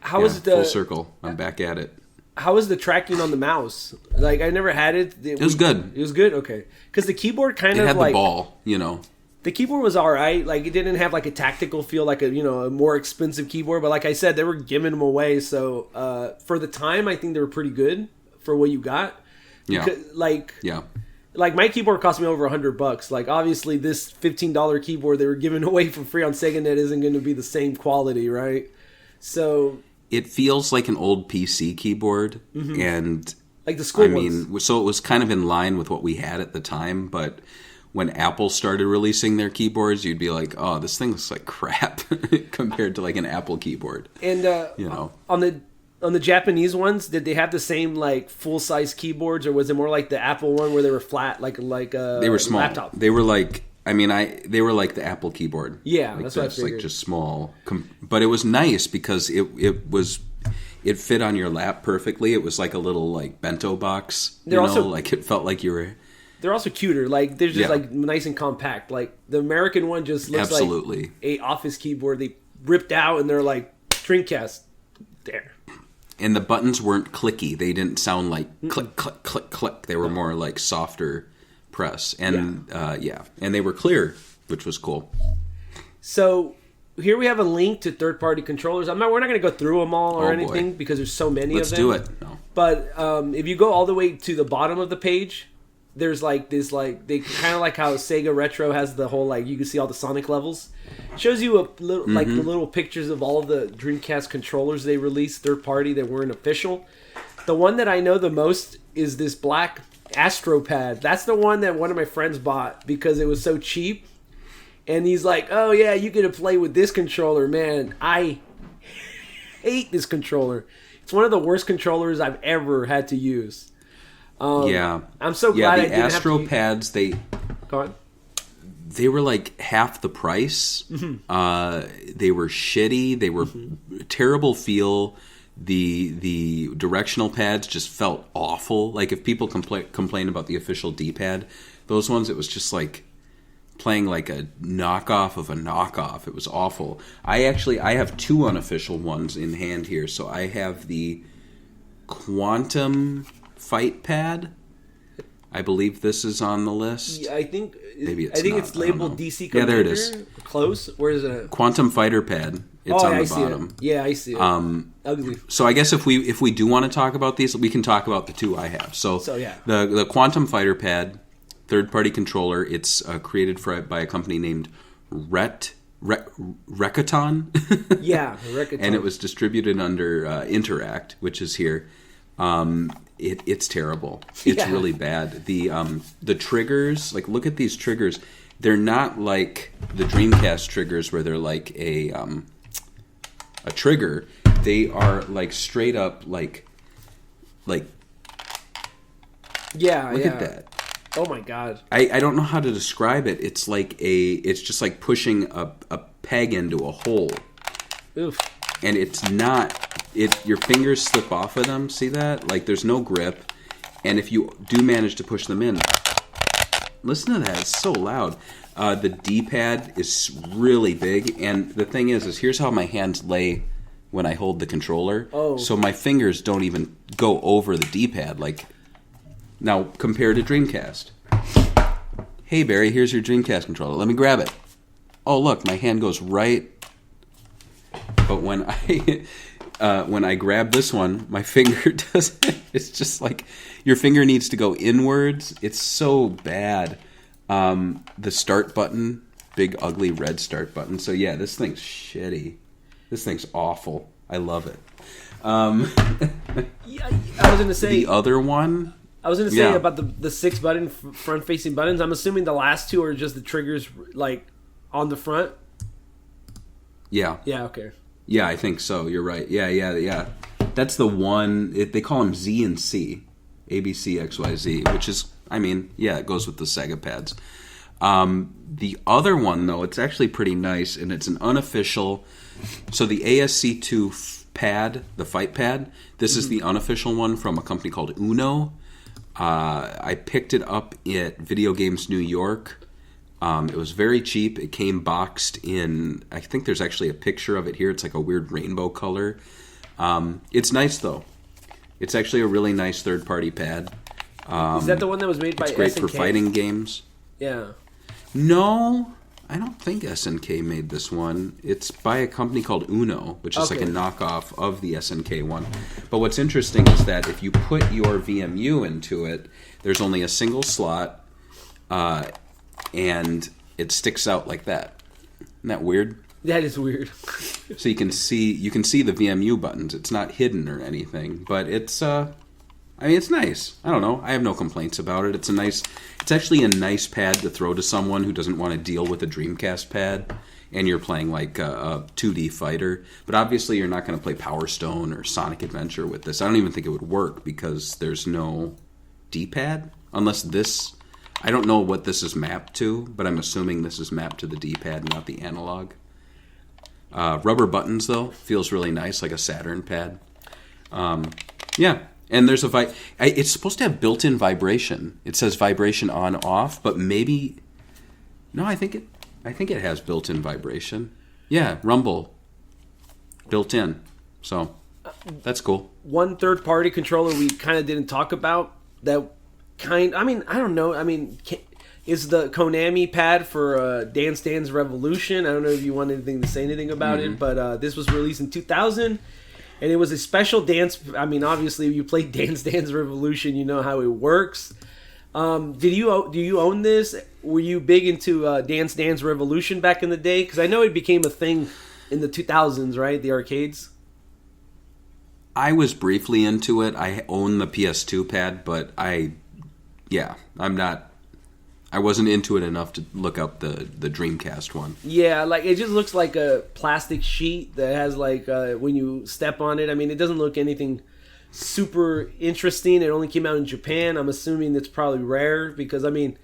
full circle. I'm back at it. How was the tracking on the mouse? I never had it. It was good. It was good? Okay. Because the keyboard it had the ball, The keyboard was all right. It didn't have a tactical feel, a more expensive keyboard. But like I said, they were giving them away. So for the time, I think they were pretty good for what you got. Yeah. Because, my keyboard cost me over $100. Obviously, this $15 keyboard they were giving away for free on SegaNet isn't going to be the same quality, right? So it feels like an old PC keyboard, and like the school ones. So it was kind of in line with what we had at the time. But when Apple started releasing their keyboards, you'd be like, "Oh, this thing looks like crap" compared to an Apple keyboard. And on the Japanese ones, did they have the same full size keyboards, or was it more like the Apple one where they were flat, they were small. Laptop? They were they were like the Apple keyboard. Yeah, that's what I figured. Just small, but it was nice because it fit on your lap perfectly. It was like a little bento box. It felt like you were. They're also cuter. They're just nice and compact. The American one just looks like a office keyboard they ripped out, and they're Dreamcast there. And the buttons weren't clicky. They didn't sound like click, click, click, click. They were more like softer press. And and they were clear, which was cool. So here we have a link to third-party controllers. We're not going to go through them all or anything because there's so many of them. Let's do it. No. But if you go all the way to the bottom of the page, there's they kind of like how Sega Retro has the whole you can see all the Sonic levels. It shows you a little the little pictures of all of the Dreamcast controllers they released third party that weren't official. The one that I know the most is this black Astro Pad. That's the one that one of my friends bought because it was so cheap. And he's like, "Oh yeah, you get to play with this controller, man. I hate this controller. It's one of the worst controllers I've ever had to use." I'm so glad I didn't Astro have to Pads, Go on. They were half the price. They were shitty. They were terrible feel. The directional pads just felt awful. If people complain about the official D-pad, those ones, it was just playing a knockoff of a knockoff. It was awful. I have two unofficial ones in hand here. So I have the Quantum Fight Pad. I believe this is on the list. Yeah, I think maybe it's. I think not. it's labeled DC Commander. Yeah, there it is. Close. Where is it? Quantum Fighter Pad. It's on the bottom. Yeah, I see it. Ugly. So I guess if we do want to talk about these, we can talk about the two I have. So yeah. The Quantum Fighter Pad, third-party controller. It's created by a company named Rekaton. Yeah, Rekaton. And it was distributed under Interact, which is here. It's terrible. It's really bad. The triggers, look at these triggers. They're not like the Dreamcast triggers where they're like a trigger. They are straight up like. Yeah. Look at that. Oh my god. I don't know how to describe it. It's it's just like pushing a peg into a hole. Oof. And it's not. Your fingers slip off of them. See that? There's no grip. And if you do manage to push them in, listen to that. It's so loud. The D-pad is really big. And the thing is here's how my hands lay when I hold the controller. Oh. So my fingers don't even go over the D-pad. Now, compared to Dreamcast. Hey, Barry, here's your Dreamcast controller. Let me grab it. Oh, look, my hand goes right. But when I grab this one, my finger doesn't. It's just your finger needs to go inwards. It's so bad. The start button big ugly red start button. So yeah, this thing's shitty. This thing's awful. I love it. Yeah, I was gonna say the other one. I was gonna say about the 6 button front facing buttons. I'm assuming the last 2 are just the triggers like on the front. Yeah. Yeah. Okay. Yeah, I think so. You're right. Yeah. That's the one. They call them Z and C, A, B, C, X, Y, Z, which is, I mean, yeah, it goes with the Sega pads. The other one, though, it's actually pretty nice, and it's an unofficial. So the ASC2 pad, the fight pad, this is the unofficial one from a company called Uno. I picked it up at Video Games New York. It was very cheap. It came boxed in, I think there's actually a picture of it here. It's like a weird rainbow color. It's nice, though. It's actually a really nice third-party pad. Is that the one that was made by SNK? It's great for fighting games. Yeah. No, I don't think SNK made this one. It's by a company called Uno, which is like a knockoff of the SNK one. But what's interesting is that if you put your VMU into it, there's only a single slot, and it sticks out like that. Isn't that weird? That is weird. So you can see the VMU buttons. It's not hidden or anything, but it's it's nice. I don't know. I have no complaints about it. It's actually a nice pad to throw to someone who doesn't want to deal with a Dreamcast pad, and you're playing like a 2D fighter. But obviously, you're not going to play Power Stone or Sonic Adventure with this. I don't even think it would work because there's no D-pad unless this. I don't know what this is mapped to, but I'm assuming this is mapped to the D-pad, not the analog. Rubber buttons, though, feels really nice, like a Saturn pad. Yeah, and there's it's supposed to have built-in vibration. It says vibration on off, but maybe no. I think it has built-in vibration. Yeah, rumble built in. So that's cool. One third-party controller we kind of didn't talk about that. I don't know. Is the Konami Pad for Dance Dance Revolution. I don't know if you want anything to say anything about it, but this was released in 2000, and it was a special dance. I mean, obviously, if you played Dance Dance Revolution, you know how it works. Do you own this? Were you big into Dance Dance Revolution back in the day? Because I know it became a thing in the 2000s, right? The arcades. I was briefly into it. I own the PS2 pad, but I'm not. I wasn't into it enough to look up the Dreamcast one. Yeah, like it just looks like a plastic sheet that has like when you step on it. I mean, it doesn't look anything super interesting. It only came out in Japan. I'm assuming it's probably rare because I mean,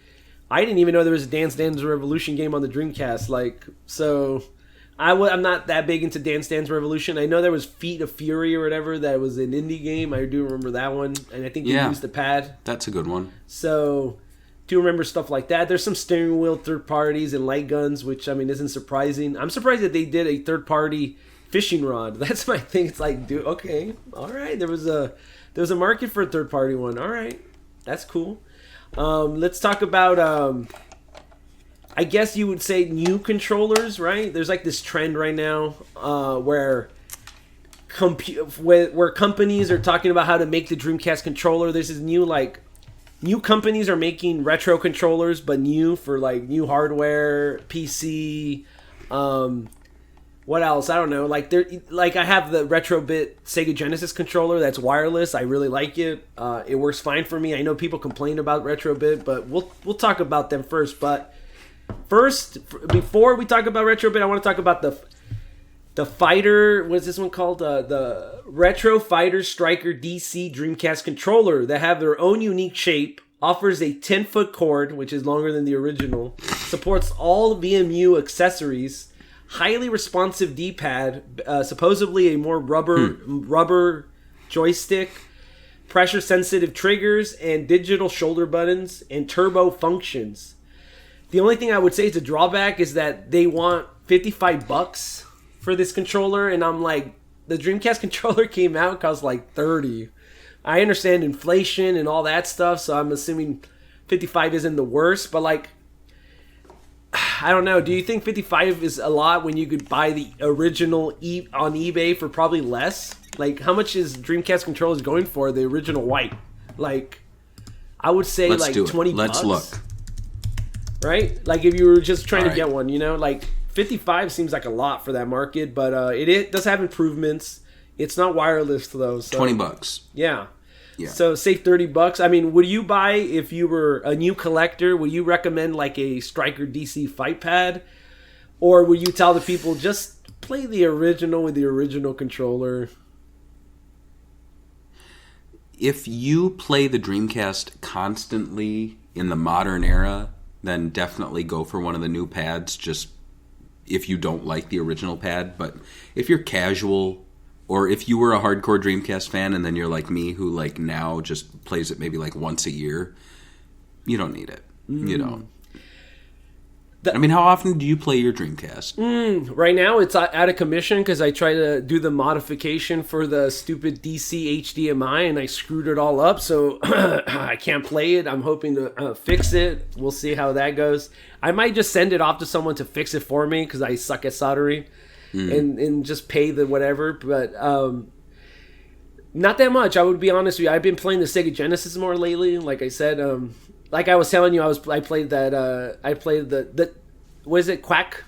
I didn't even know there was a Dance Dance Revolution game on the Dreamcast. Like, so I'm not that big into Dance Dance Revolution. I know there was Feet of Fury or whatever that was an indie game. I do remember that one, and I think they used the pad. That's a good one. So, do remember stuff like that. There's some steering wheel third parties and light guns, which I mean isn't surprising. I'm surprised that they did a third party fishing rod. That's my thing. It's like, dude, okay, all right. There was a market for a third party one. All right, that's cool. Let's talk about. I guess you would say new controllers, right? There's like this trend right now where companies are talking about how to make the Dreamcast controller. There's this new companies are making retro controllers, but new for like new hardware, PC. What else? I don't know. Like I have the Retrobit Sega Genesis controller that's wireless. I really like it. It works fine for me. I know people complain about Retrobit, but we'll talk about them first. But first, before we talk about Retrobit, I want to talk about the Fighter. What's this one called? The Retro Fighter Striker DC Dreamcast controller that have their own unique shape. Offers a 10-foot cord, which is longer than the original. Supports all VMU accessories. Highly responsive D-pad. Supposedly a more rubber joystick. Pressure-sensitive triggers and digital shoulder buttons and turbo functions. The only thing I would say is a drawback is that they want $55 for this controller, and I'm like, the Dreamcast controller came out cost like $30. I understand inflation and all that stuff, so I'm assuming 55 isn't the worst, but like, I don't know. Do you think 55 is a lot when you could buy the original on eBay for probably less? Like, how much is Dreamcast controllers going for the original white? Like, I would say like $20. Let's look. right? Like if you were just trying to Right. get one, you know, like 55 seems like a lot for that market, but it does have improvements. It's not wireless though. So, $20. Yeah. Yeah. So save $30. I mean, would you buy, if you were a new collector, would you recommend like a Striker DC Fight Pad? Or would you tell the people just play the original with the original controller? If you play the Dreamcast constantly in the modern era, then definitely go for one of the new pads, just if you don't like the original pad. But if you're casual, or if you were a hardcore Dreamcast fan and then you're like me who like now just plays it maybe like once a year, you don't need it. You know. I mean, how often do you play your Dreamcast? Right now, it's out of commission because I tried to do the modification for the stupid DC HDMI and I screwed it all up, so I can't play it. I'm hoping to fix it. We'll see how that goes. I might just send it off to someone to fix it for me because I suck at soldering and just pay the whatever. But not that much. I would be honest with you. I've been playing the Sega Genesis more lately. Like I said, like I was telling you, I played that. I played the what is it, Quack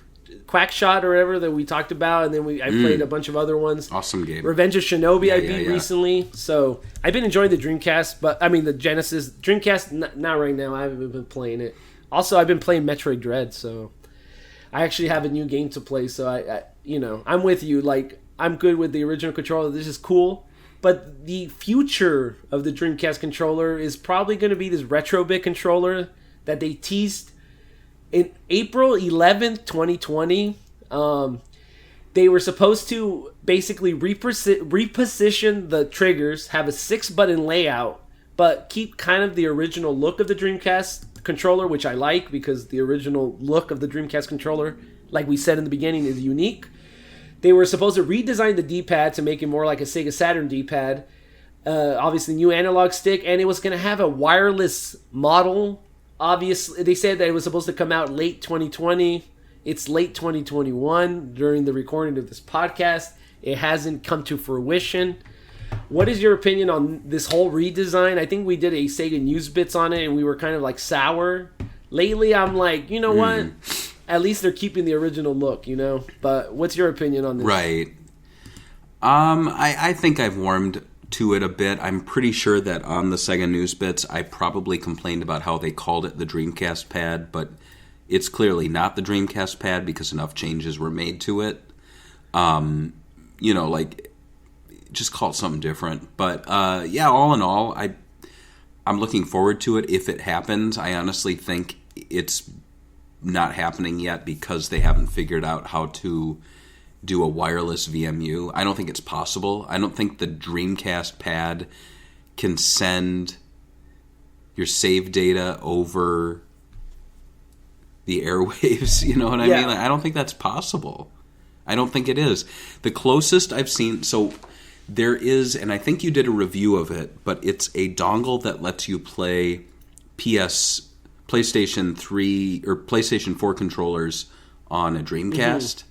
Shot or whatever that we talked about, and then I played a bunch of other ones. Awesome game. Revenge of Shinobi I beat yeah. recently. So I've been enjoying the Dreamcast, but I mean the Genesis Dreamcast. Not right now. I haven't been playing it. Also, I've been playing Metroid Dread, so I actually have a new game to play. So I I'm with you. Like I'm good with the original controller. This is cool. But the future of the Dreamcast controller is probably going to be this Retrobit controller that they teased in April 11th, 2020. They were supposed to basically reposition the triggers, have a 6-button layout, but keep kind of the original look of the Dreamcast controller, which I like because the original look of the Dreamcast controller, like we said in the beginning, is unique. They were supposed to redesign the D-pad to make it more like a Sega Saturn D-pad. Obviously, new analog stick, and it was going to have a wireless model. Obviously, they said that it was supposed to come out late 2020. It's late 2021 during the recording of this podcast. It hasn't come to fruition. What is your opinion on this whole redesign? I think we did a Sega News Bits on it, and we were kind of like sour. Lately, I'm like, you know what? At least they're keeping the original look, you know? But what's your opinion on this? Right. I think I've warmed to it a bit. I'm pretty sure that on the Sega News Bits, I probably complained about how they called it the Dreamcast Pad, but it's clearly not the Dreamcast Pad because enough changes were made to it. Like, just call it something different. But, yeah, all in all, I'm looking forward to it if it happens. I honestly think it's not happening yet because they haven't figured out how to do a wireless VMU. I don't think it's possible. I don't think the Dreamcast Pad can send your save data over the airwaves, you know what I mean? Like, I don't think that's possible. I don't think it is. The closest I've seen, so there is, and I think you did a review of it, but it's a dongle that lets you play PlayStation 3 or PlayStation 4 controllers on a Dreamcast.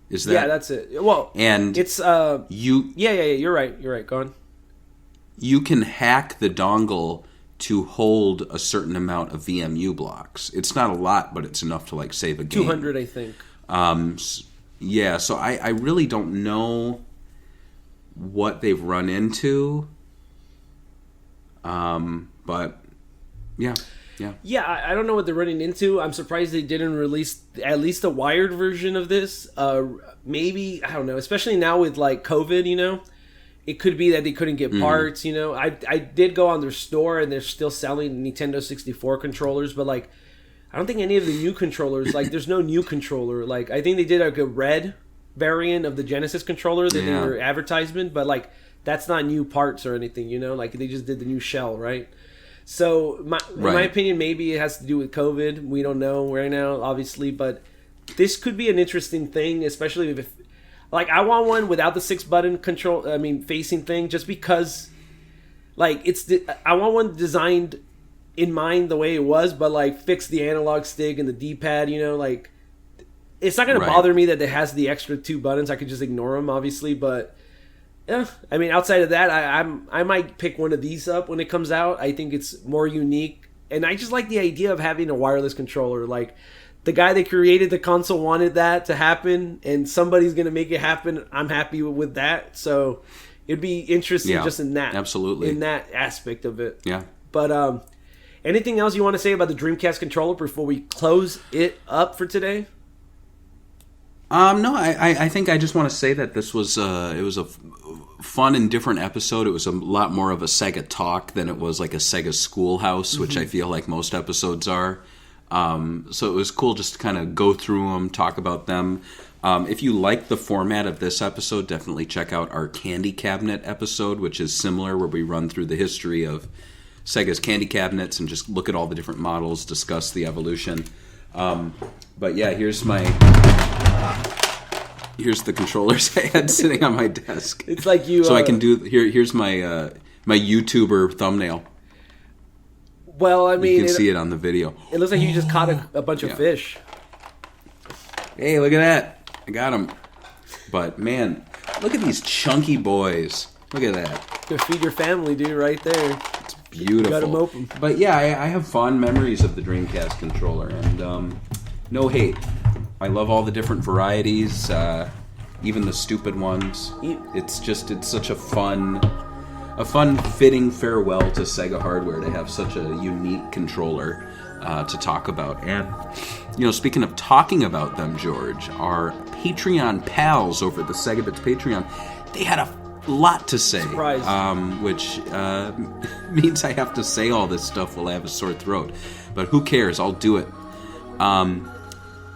Is that? Yeah, that's it. Well, and it's Yeah, you're right. Go on. You can hack the dongle to hold a certain amount of VMU blocks. It's not a lot, but it's enough to like save a game. 200, I think. Yeah, so I really don't know what they've run into. But yeah. Yeah, I don't know what they're running into. I'm surprised they didn't release at least a wired version of this. Maybe, I don't know, especially now with like COVID, you know, it could be that they couldn't get parts, you know. I did go on their store and they're still selling Nintendo 64 controllers, but like, I don't think any of the new controllers, like there's no new controller. Like, I think they did like a red variant of the Genesis controller that they were advertisement, but like, that's not new parts or anything, you know, like they just did the new shell, right? So, in my opinion, maybe it has to do with COVID. We don't know right now, obviously, but this could be an interesting thing, especially if, like, I want one without the 6-button control. I mean, facing thing, just because, like, I want one designed in mind the way it was, but like fix the analog stick and the D-pad. You know, like, it's not gonna bother me that it has the extra 2 buttons. I could just ignore them, obviously, but. Yeah, I mean, outside of that, I might pick one of these up when it comes out. I think it's more unique And I just like the idea of having a wireless controller. Like, the guy that created the console wanted that to happen, and somebody's going to make it happen. I'm happy with that. So it'd be interesting just in that. Absolutely. In that aspect of it. Yeah. But anything else you want to say about the Dreamcast controller before we close it up for today? No, I think I just want to say that this was it was a fun and different episode. It was a lot more of a Sega talk than it was like a Sega Schoolhouse, which I feel like most episodes are. So it was cool just to kind of go through them, talk about them. If you like the format of this episode, definitely check out our Candy Cabinet episode, which is similar, where we run through the history of Sega's candy cabinets and just look at all the different models, discuss the evolution. But yeah, here's the controllers I had sitting on my desk. It's like you. So I can do here's my my YouTuber thumbnail. Well, I mean, you can see it on the video. It looks like you just caught a bunch of fish. Hey, look at that! I got them. But man, look at these chunky boys. Look at that. To feed your family, dude, right there. It's beautiful. You gotta mope them. But yeah, I have fond memories of the Dreamcast controller, and no hate. I love all the different varieties, even the stupid ones. It's such a fun, fitting farewell to Sega hardware to have such a unique controller to talk about. And, speaking of talking about them, George, our Patreon pals over at the Sega Bits Patreon, they had a lot to say. Which means I have to say all this stuff while I have a sore throat. But who cares? I'll do it.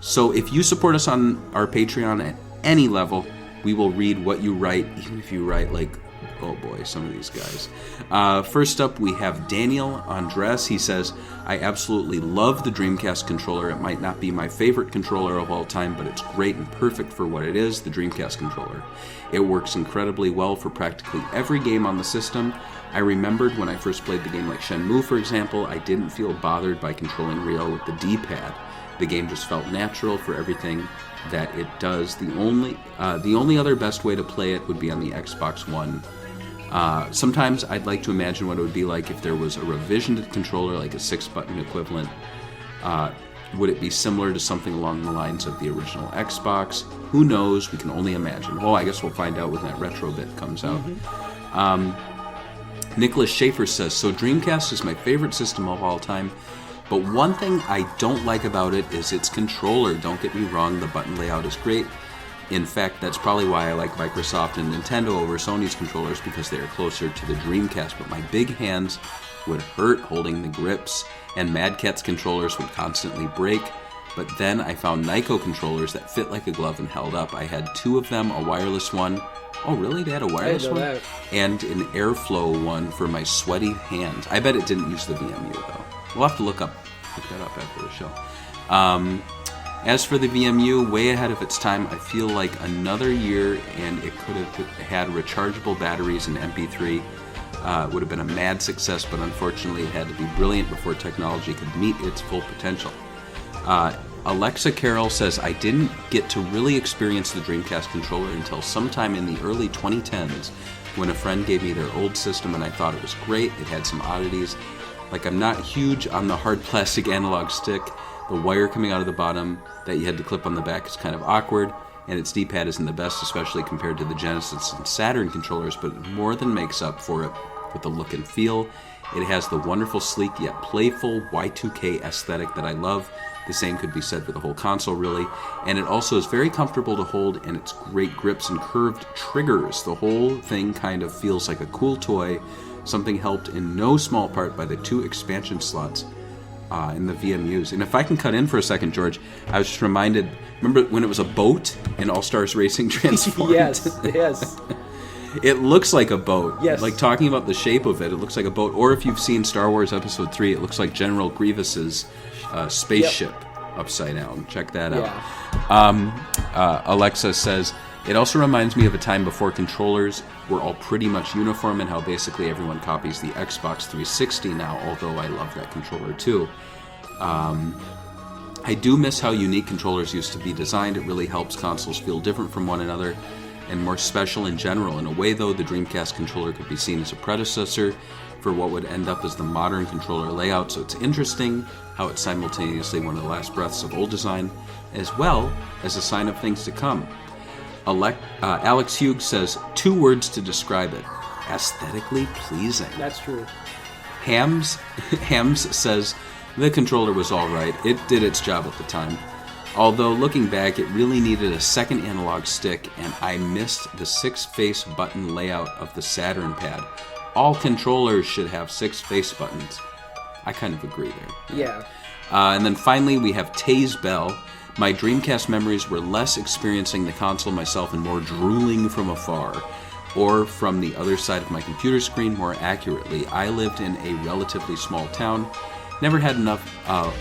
So if you support us on our Patreon at any level, we will read what you write, even if you write like, oh boy, some of these guys. First up, we have Daniel Andres. He says, I absolutely love the Dreamcast controller. It might not be my favorite controller of all time, but it's great and perfect for what it is, the Dreamcast controller. It works incredibly well for practically every game on the system. I remembered when I first played the game like Shenmue, for example, I didn't feel bothered by controlling Ryo with the D-pad. The game just felt natural for everything that it does. The only other best way to play it would be on the Xbox One. Sometimes I'd like to imagine what it would be like if there was a revision to the controller, like a 6-button equivalent. Would it be similar to something along the lines of the original Xbox? Who knows? We can only imagine. Well, I guess we'll find out when that retro bit comes out. Nicholas Schaefer says, so Dreamcast is my favorite system of all time. But one thing I don't like about it is its controller. Don't get me wrong, the button layout is great. In fact, that's probably why I like Microsoft and Nintendo over Sony's controllers, because they are closer to the Dreamcast. But my big hands would hurt holding the grips, and Mad Cat's controllers would constantly break. But then I found Nyko controllers that fit like a glove and held up. I had 2 of them, a wireless one. Oh, really? They had a wireless one? That. And an airflow one for my sweaty hands. I bet it didn't use the VMU, though. We'll have to look that up after the show. As for the VMU, way ahead of its time. I feel like another year and it could have had rechargeable batteries and MP3. It would have been a mad success, but unfortunately it had to be brilliant before technology could meet its full potential. Alexa Carroll says, I didn't get to really experience the Dreamcast controller until sometime in the early 2010s when a friend gave me their old system and I thought it was great. It had some oddities. Like, I'm not huge on the hard plastic analog stick. The wire coming out of the bottom that you had to clip on the back is kind of awkward, and its D-pad isn't the best, especially compared to the Genesis and Saturn controllers, but it more than makes up for it with the look and feel. It has the wonderful, sleek, yet playful Y2K aesthetic that I love. The same could be said for the whole console, really. And it also is very comfortable to hold, and it's great grips and curved triggers. The whole thing kind of feels like a cool toy. Something helped in no small part by the 2 expansion slots in the VMUs. And if I can cut in for a second, George, I was just reminded, remember when it was a boat in All-Stars Racing Transformed? Yes. It looks like a boat. Yes. Like, talking about the shape of it, it looks like a boat. Or if you've seen Star Wars Episode 3, it looks like General Grievous's spaceship upside down. Check that out. Alexa says, it also reminds me of a time before controllers were all pretty much uniform and how basically everyone copies the Xbox 360 now, although I love that controller too. I do miss how unique controllers used to be designed. It really helps consoles feel different from one another. and more special in general. In a way, though, the Dreamcast controller could be seen as a predecessor for what would end up as the modern controller layout, so it's interesting how it's simultaneously one of the last breaths of old design, as well as a sign of things to come. Alex Hughes says 2 words to describe it: aesthetically pleasing. That's true. Hams says the controller was alright, it did its job at the time. Although looking back, it really needed a second analog stick, and I missed the 6-face button layout of the Saturn pad. All controllers should have 6 face buttons. I kind of agree there. Yeah. And then finally, we have Taze Bell. My Dreamcast memories were less experiencing the console myself and more drooling from afar, or from the other side of my computer screen more accurately. I lived in a relatively small town, never had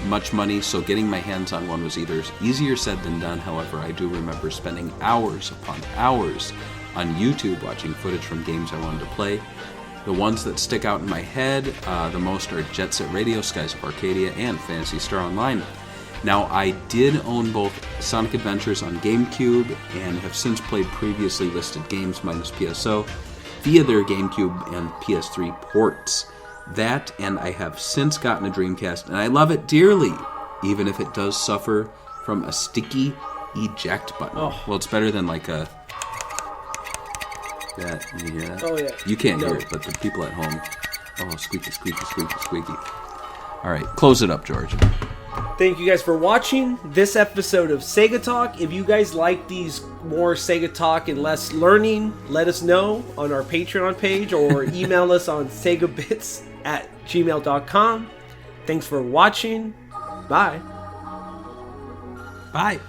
much money, so getting my hands on one was either easier said than done. However, I do remember spending hours upon hours on YouTube watching footage from games I wanted to play. The ones that stick out in my head the most are Jet Set Radio, Skies of Arcadia, and Phantasy Star Online. Now, I did own both Sonic Adventures on GameCube and have since played previously listed games minus PSO via their GameCube and PS3 ports. That, and I have since gotten a Dreamcast, and I love it dearly, even if it does suffer from a sticky eject button. Oh. Well, it's better than like a... That, you hear that? Oh, yeah. You can't hear it, but the people at home... Oh, squeaky, squeaky, squeaky, squeaky. All right, close it up, George. Thank you guys for watching this episode of Sega Talk. If you guys like these more Sega Talk and less learning, let us know on our Patreon page or email us on segabits@gmail.com. Thanks for watching. Bye. Bye.